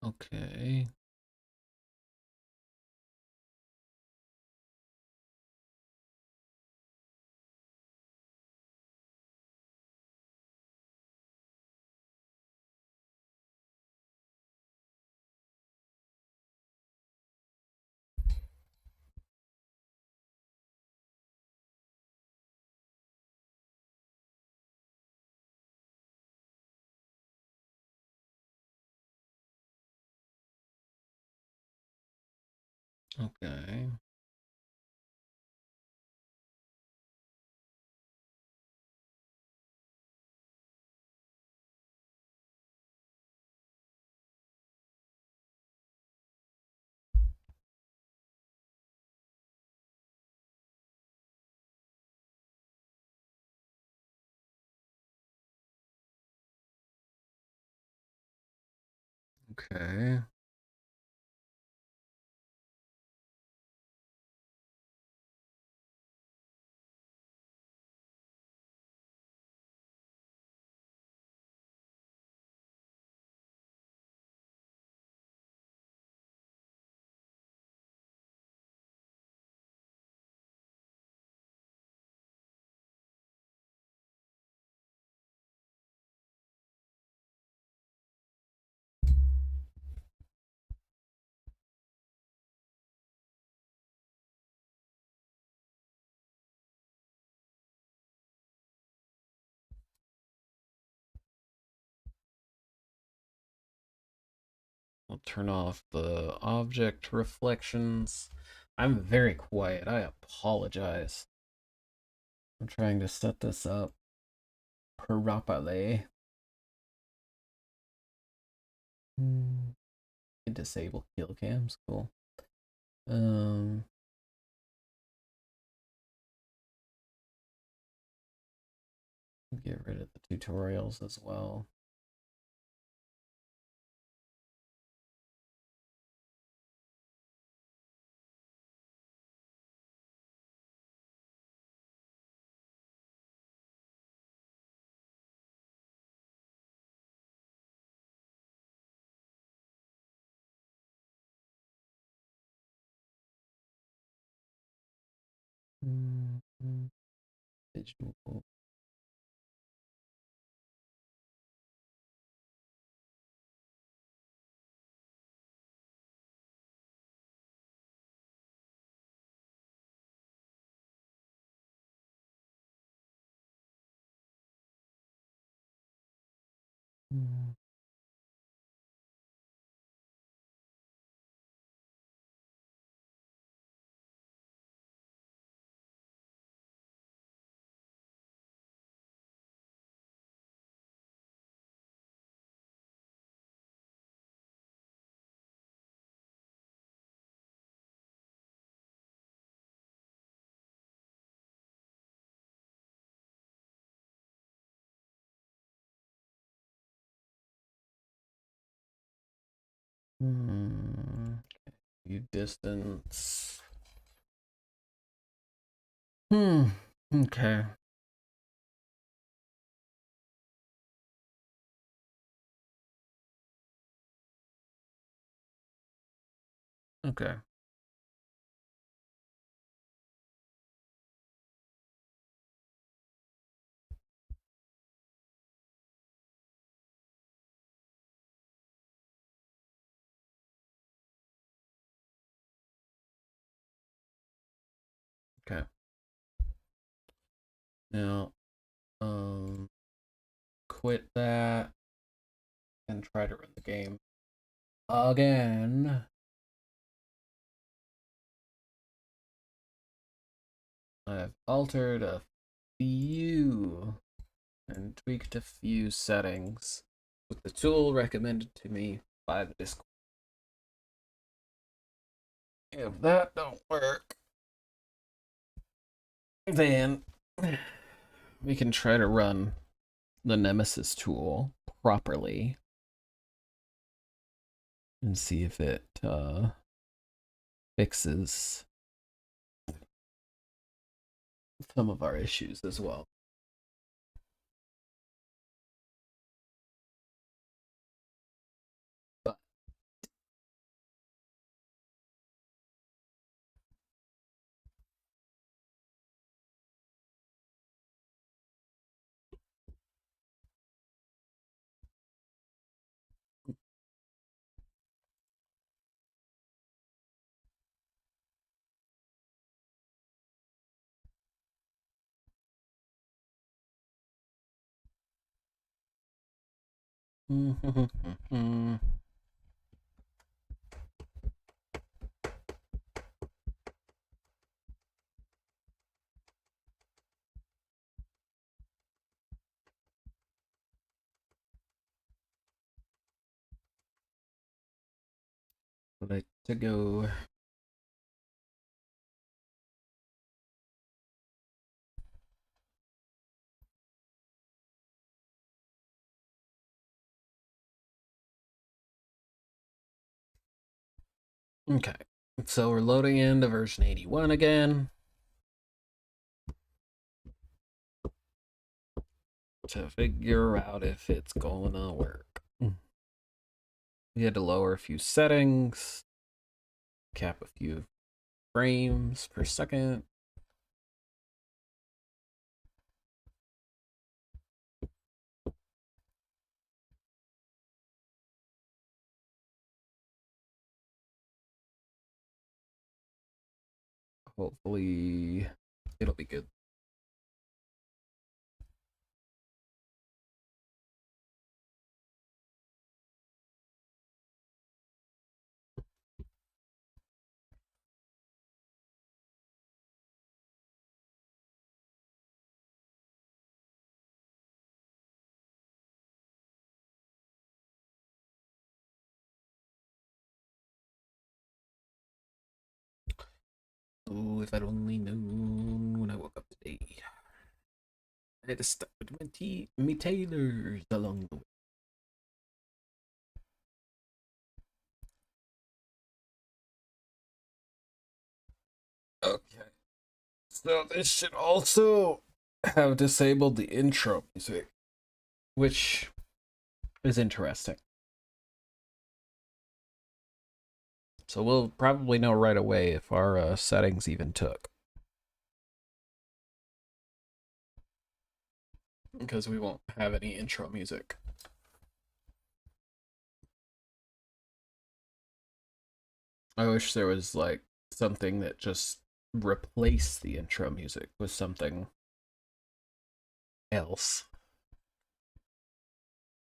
Okay. Okay. Okay. I'll turn off the object reflections. I'm very quiet. I apologize. I'm trying to set this up properly. Disable kill cams. Cool. Get rid of the tutorials as well. Visual. View distance. Okay. Okay. Okay. Now, quit that and try to run the game again. I've altered a few and tweaked a few settings with the tool recommended to me by the Discord. If that don't work, then we can try to run the Nemesis tool properly and see if it fixes some of our issues as well. But let's go. Okay, so we're loading into version 81 again to figure out if it's gonna work. We had to lower a few settings, cap a few frames per second. Hopefully it'll be good. Oh, if I'd only known when I woke up today. I had to stop with me tailors along the way. Okay. So this should also have disabled the intro music, which is interesting. So we'll probably know right away if our settings even took. Because we won't have any intro music. I wish there was like something that just replaced the intro music with something else.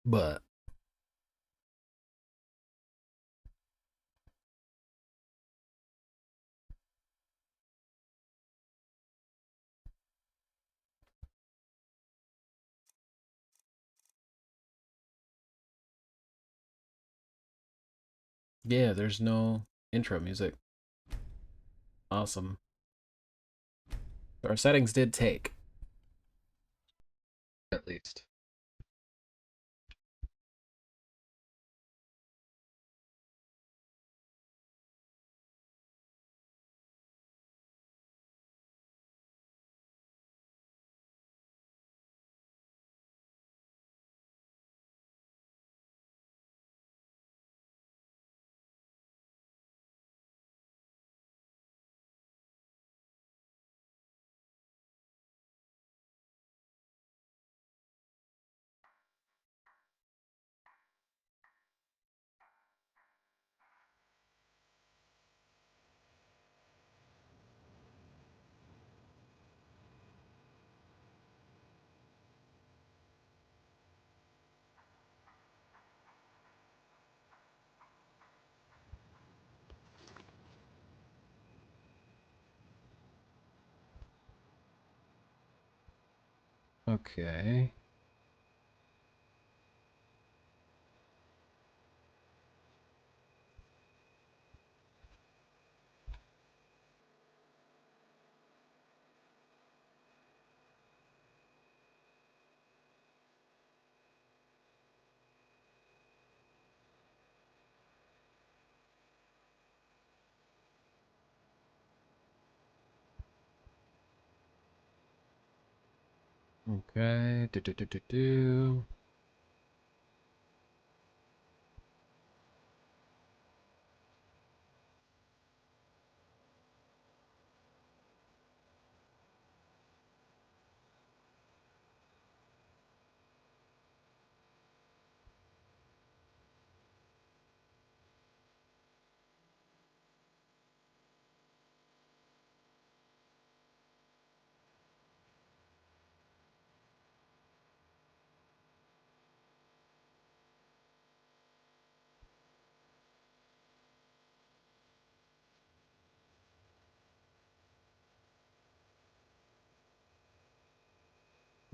But yeah, there's no intro music. Awesome. Our settings did take. At least. Okay. Okay. Do.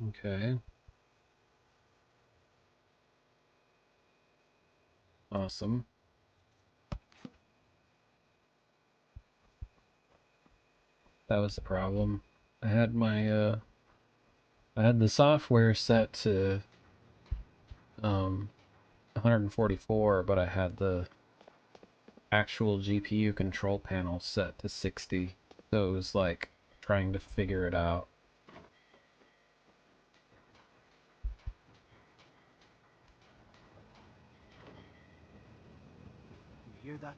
Okay. Awesome. That was the problem. I had my I had the software set to 144, but I had the actual GPU control panel set to 60. So it was like trying to figure it out. You hear that?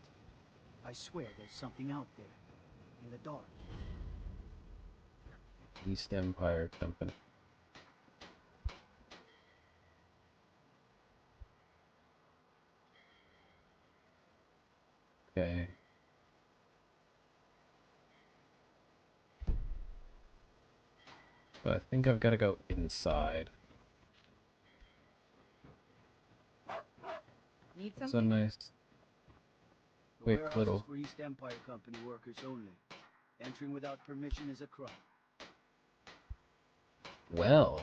I swear there's something out there. In the dark. East Empire Company. Okay. But I think I've got to go inside. Need It's a something? nice, The quick warehouse little... is for East Empire Company workers only. Entering without permission is a crime. Well.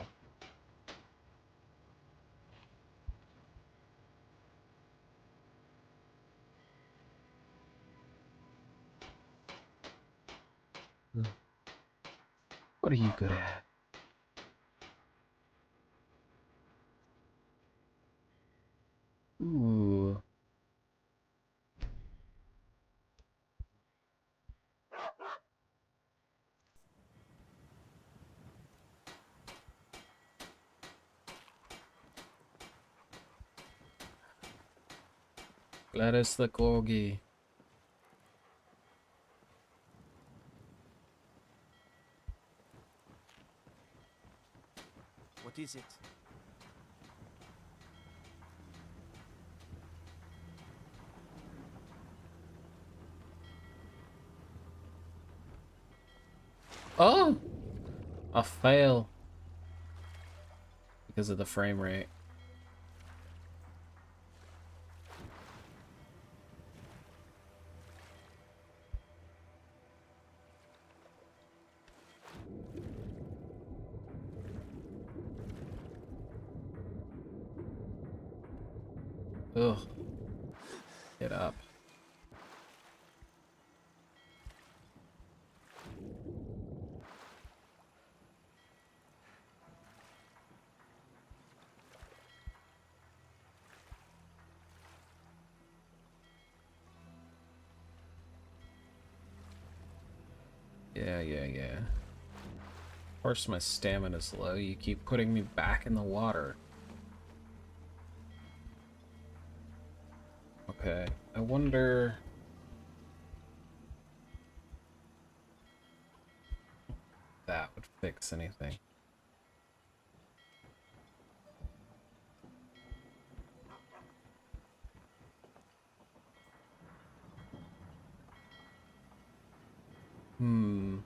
What are you good at? Ooh. Gladys the Corgi. What is it? Oh! A fail. Because of the frame rate. Ugh. Get up. Yeah. Of course my stamina's low. You keep putting me back in the water. Okay. I wonder... if that would fix anything. Hmm.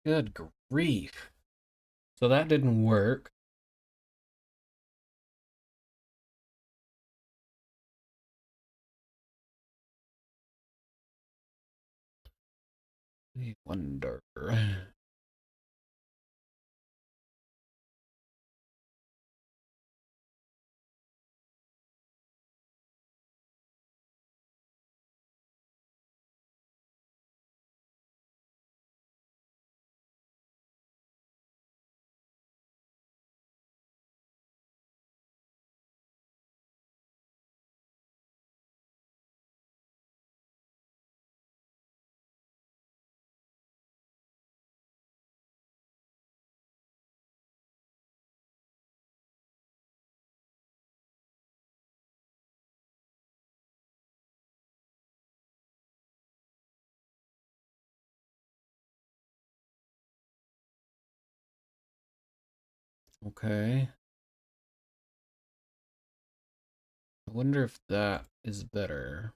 Good grief. So that didn't work. I wonder. Okay. I wonder if that is better.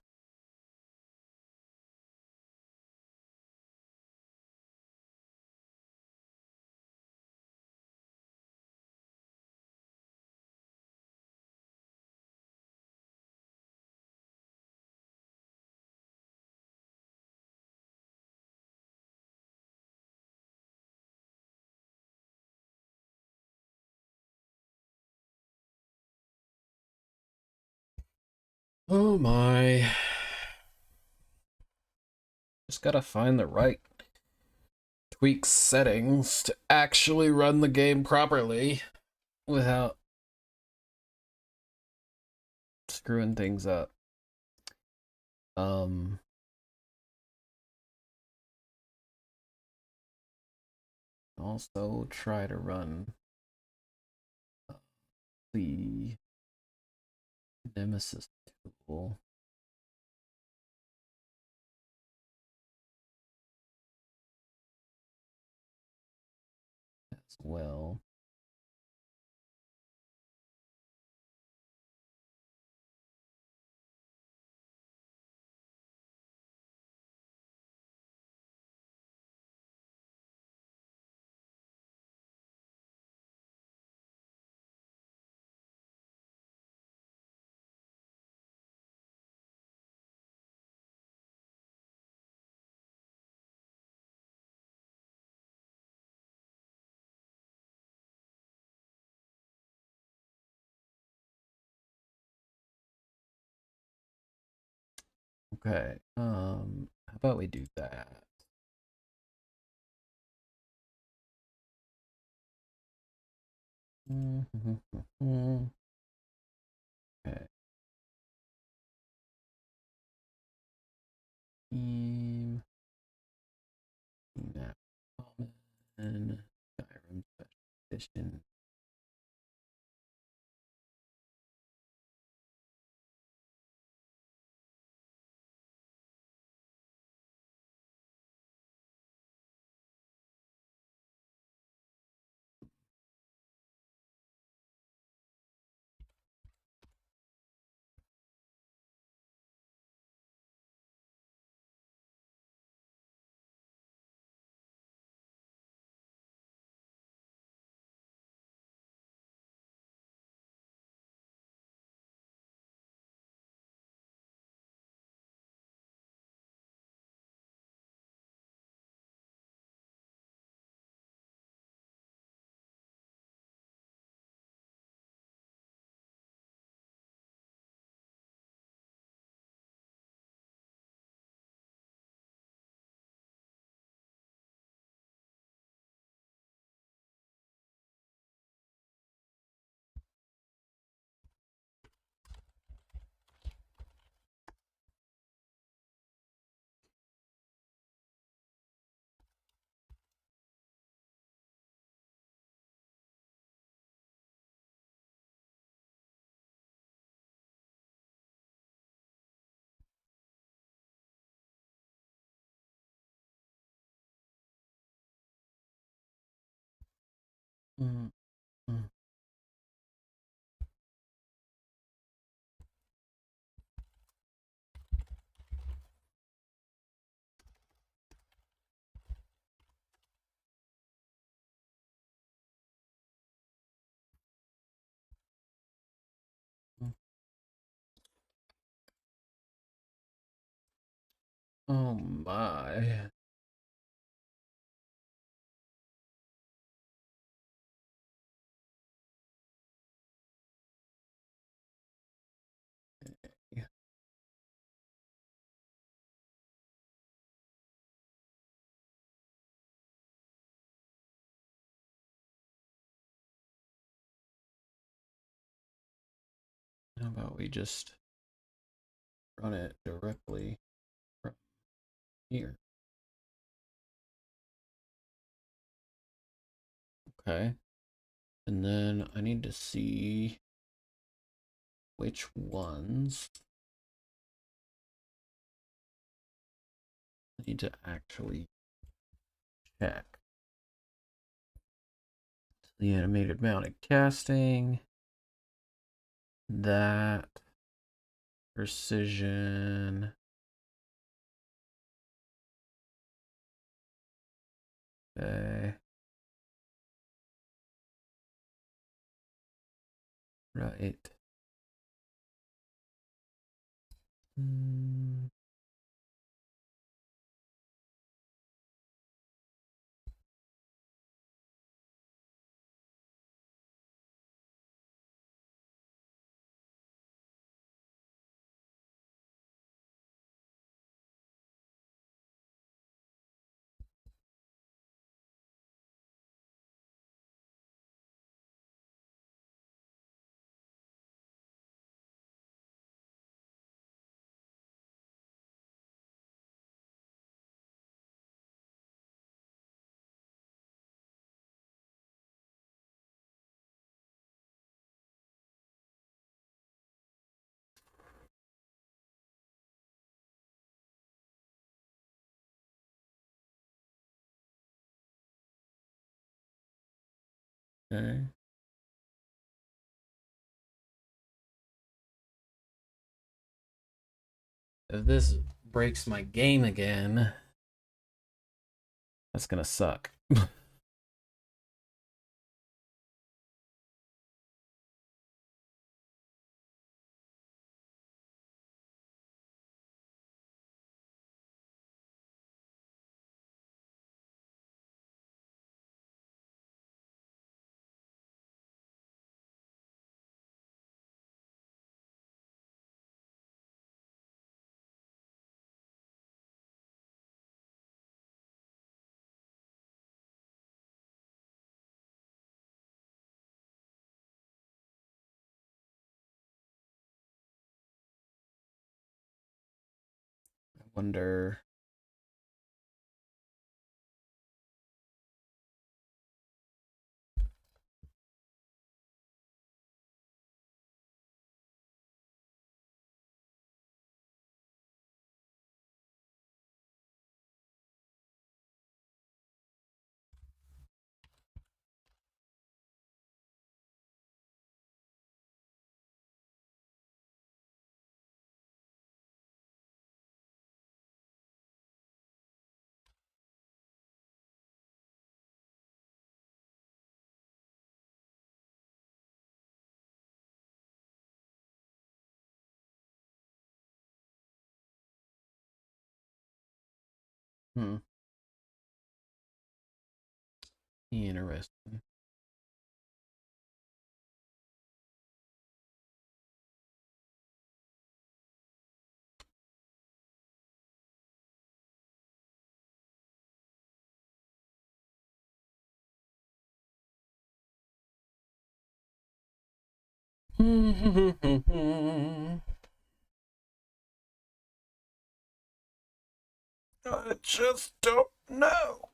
Oh my. Just gotta find the right tweak settings to actually run the game properly without screwing things up. Also try to run the Nemesis tool. As well. Okay, how about we do that? Okay. Team map common Skyrim special edition. Mm, mm. Oh my. How about we just run it directly from here? Okay. And then I need to see which ones I need to actually check. The animated mounted casting, that precision, okay, right. Okay. If this breaks my game again, that's gonna suck. I wonder. Hmm. Interesting. I just don't know.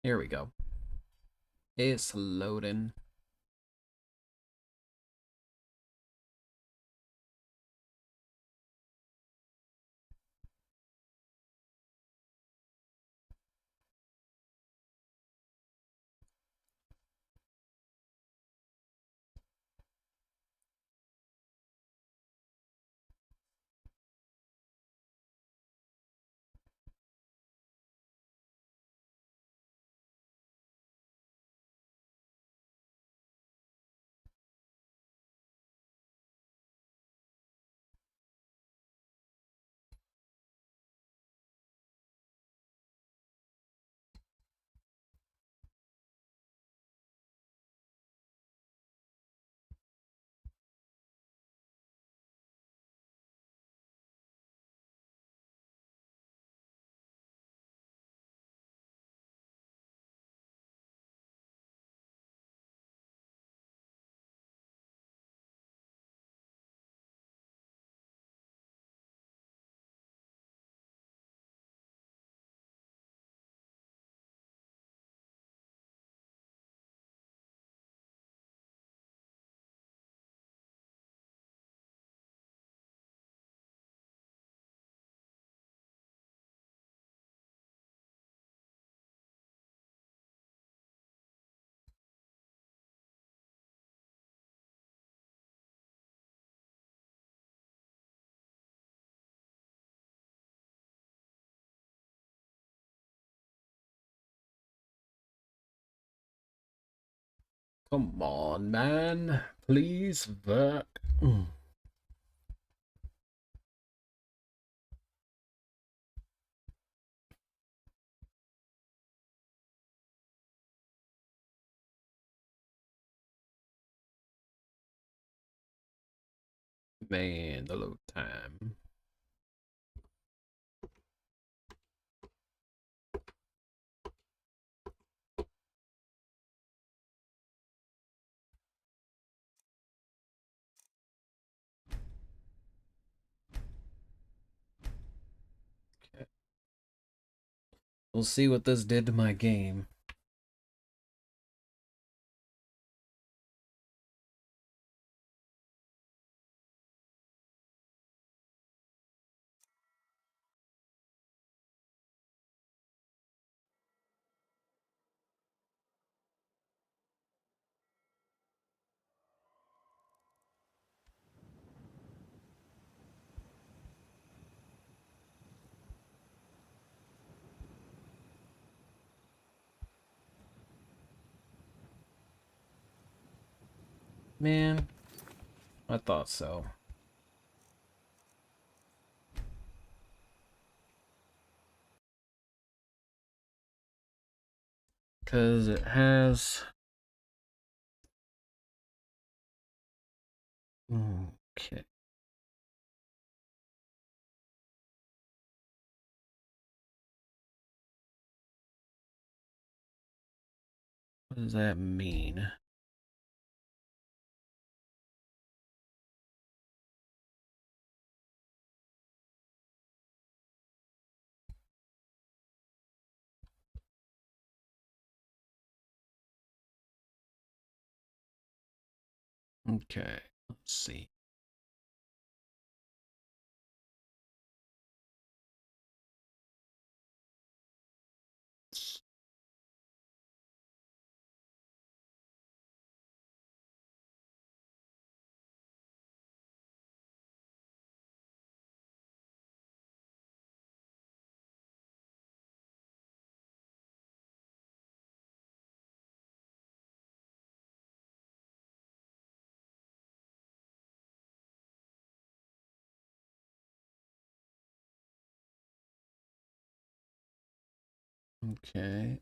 Here we go. It's loading. Come on, man. Please work. Man, the load time. We'll see what this did to my game. Man, I thought so. Because it has... Okay. What does that mean? Okay, let's see. Okay,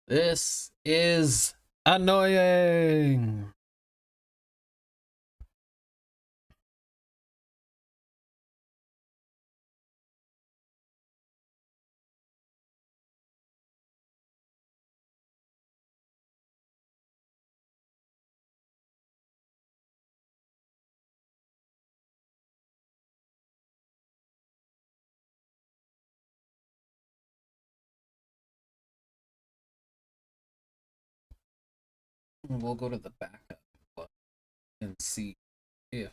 this is annoying. We'll go to the backup and see if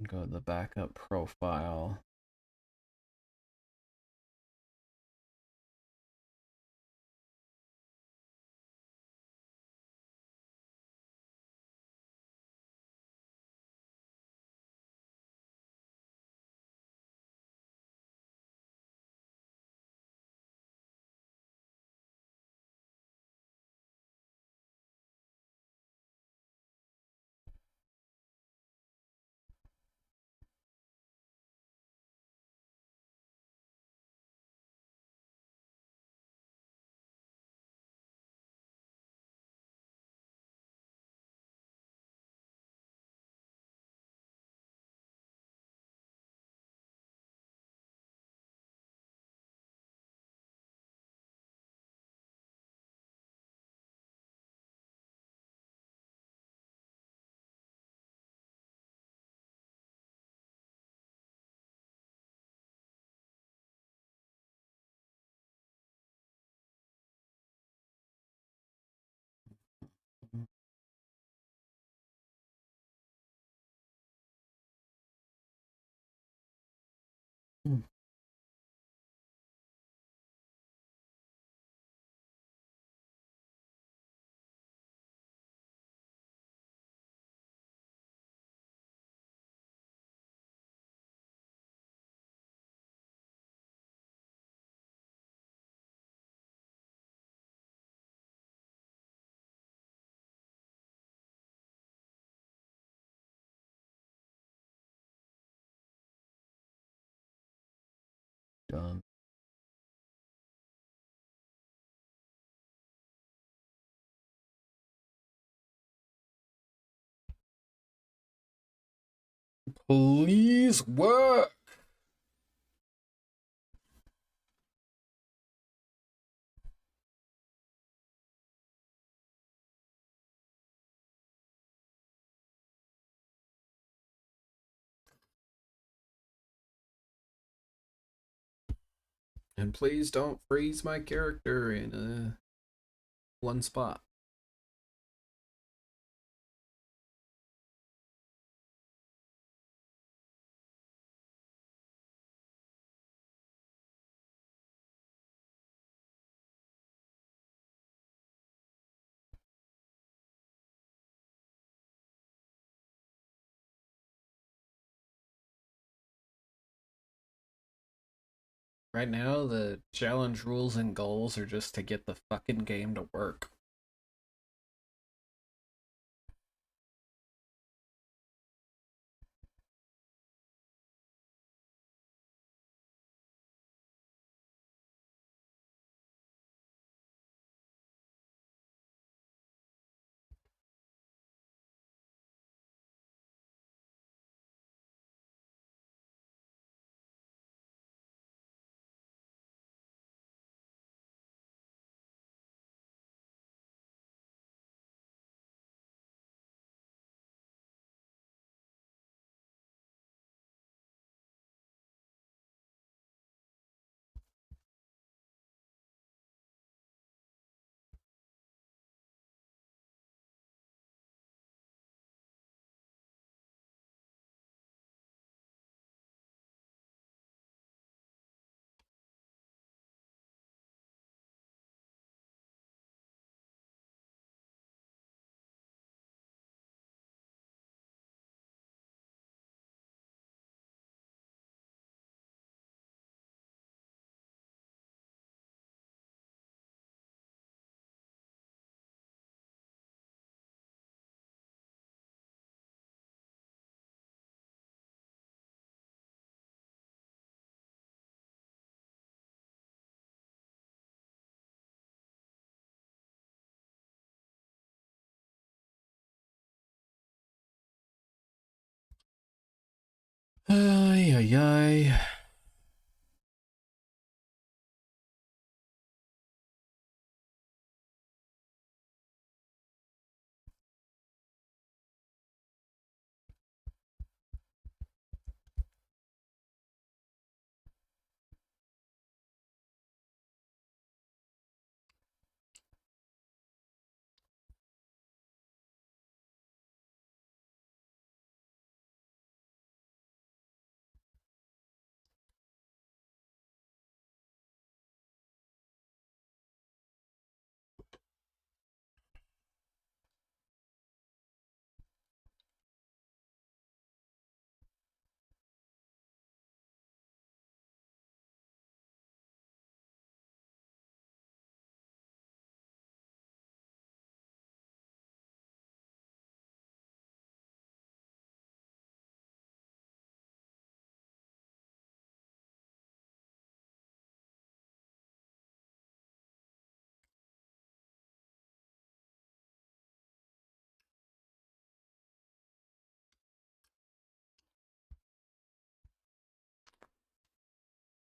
go to the backup profile. Done. Please work. And please don't freeze my character in one spot. Right now, the challenge rules and goals are just to get the fucking game to work. Ay, ay, ay.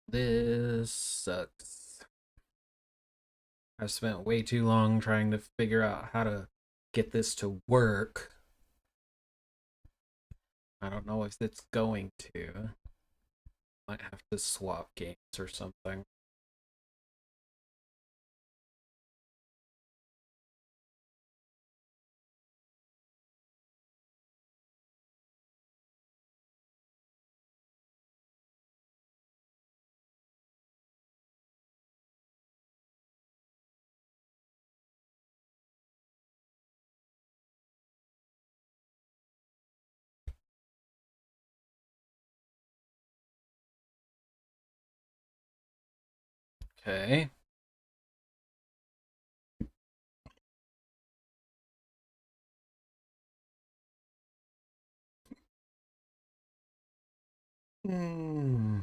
This sucks. I've spent way too long trying to figure out how to get this to work. I don't know if it's going to. Might have to swap games or something. Okay. Hmm.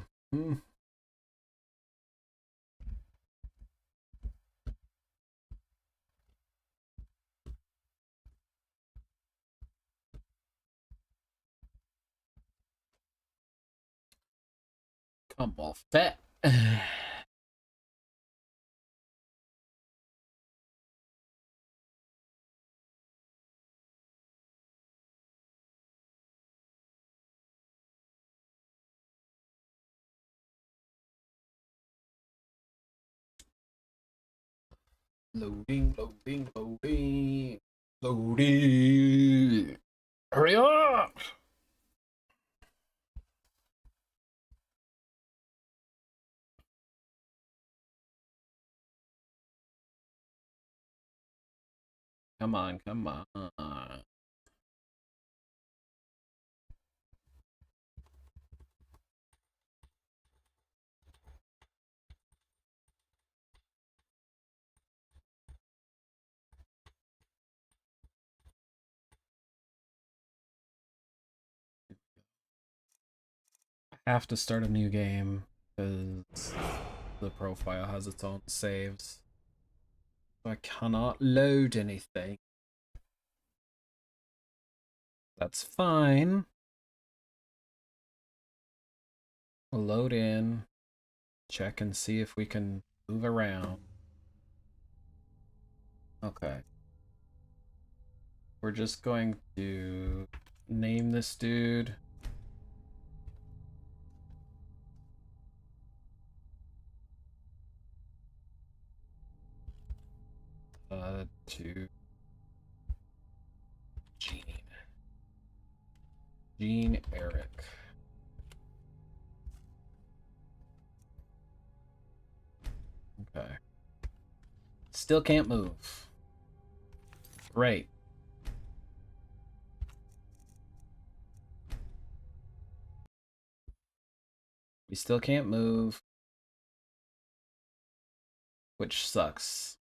Come off that. Loading, loading, loading, loading. Hurry up! Come on, come on. I have to start a new game because the profile has its own saves. So I cannot load anything. That's fine. We'll load in, check and see if we can move around. Okay. We're just going to name this dude. To Gene Eric. Okay. Still can't move. Great. We still can't move, which sucks.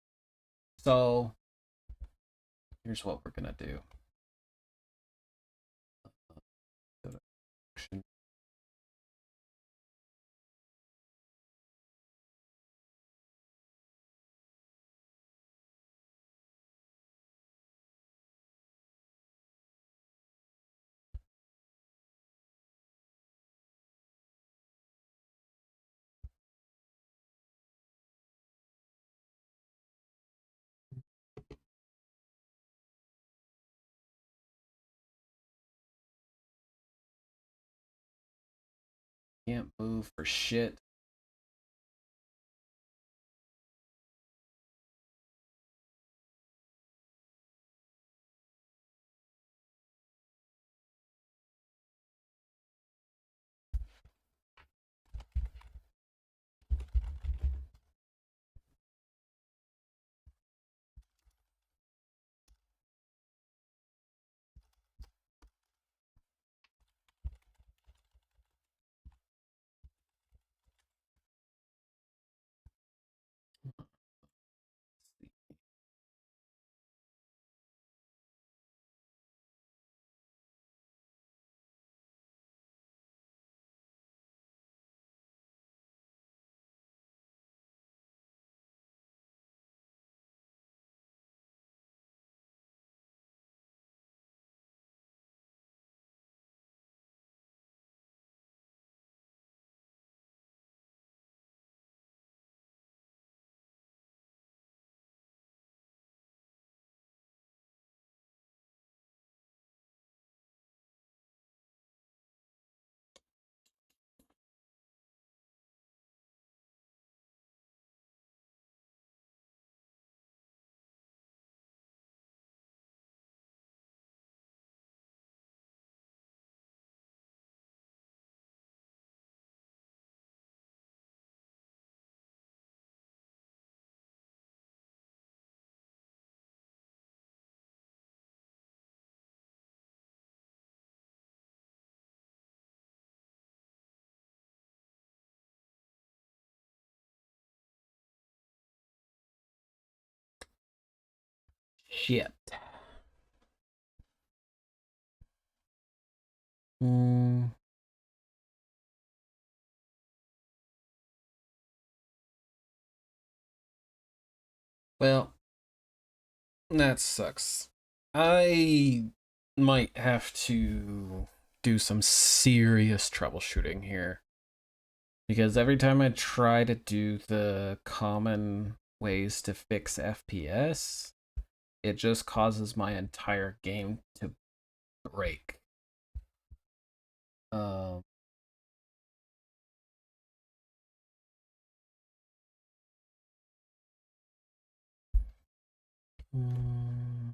So here's what we're gonna do. Can't move for shit. Shit. Hmm. Well, that sucks. I might have to do some serious troubleshooting here. Because every time I try to do the common ways to fix FPS, it just causes my entire game to break. Um, mm,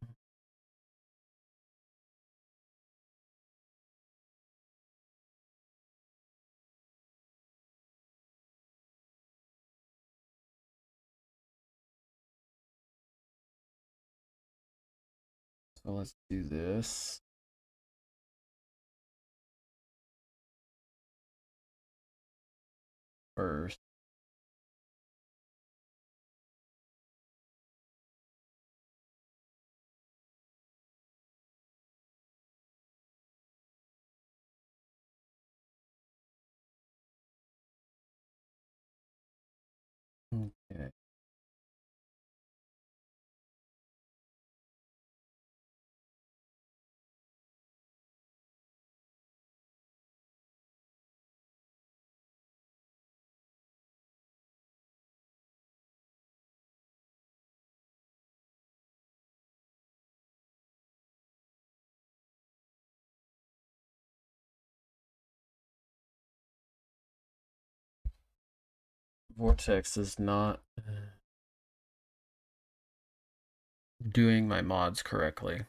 so let's do this. First. Okay. Vortex is not doing my mods correctly.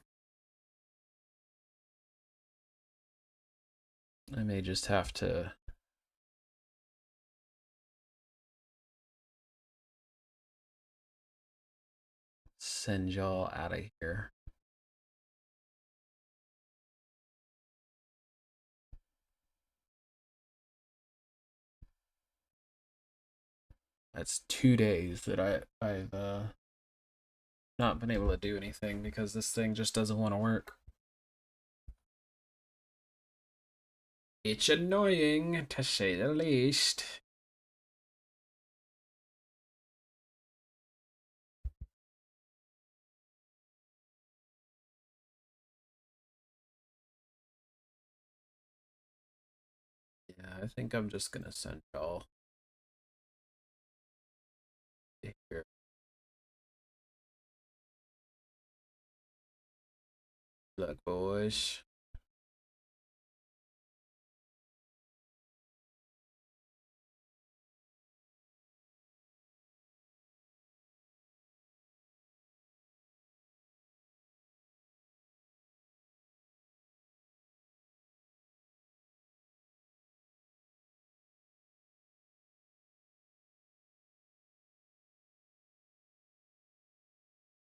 I may just have to send y'all out of here. That's 2 days that I've not been able to do anything because this thing just doesn't want to work. It's annoying, to say the least. Yeah, I think I'm just gonna send y'all here. Look, boys.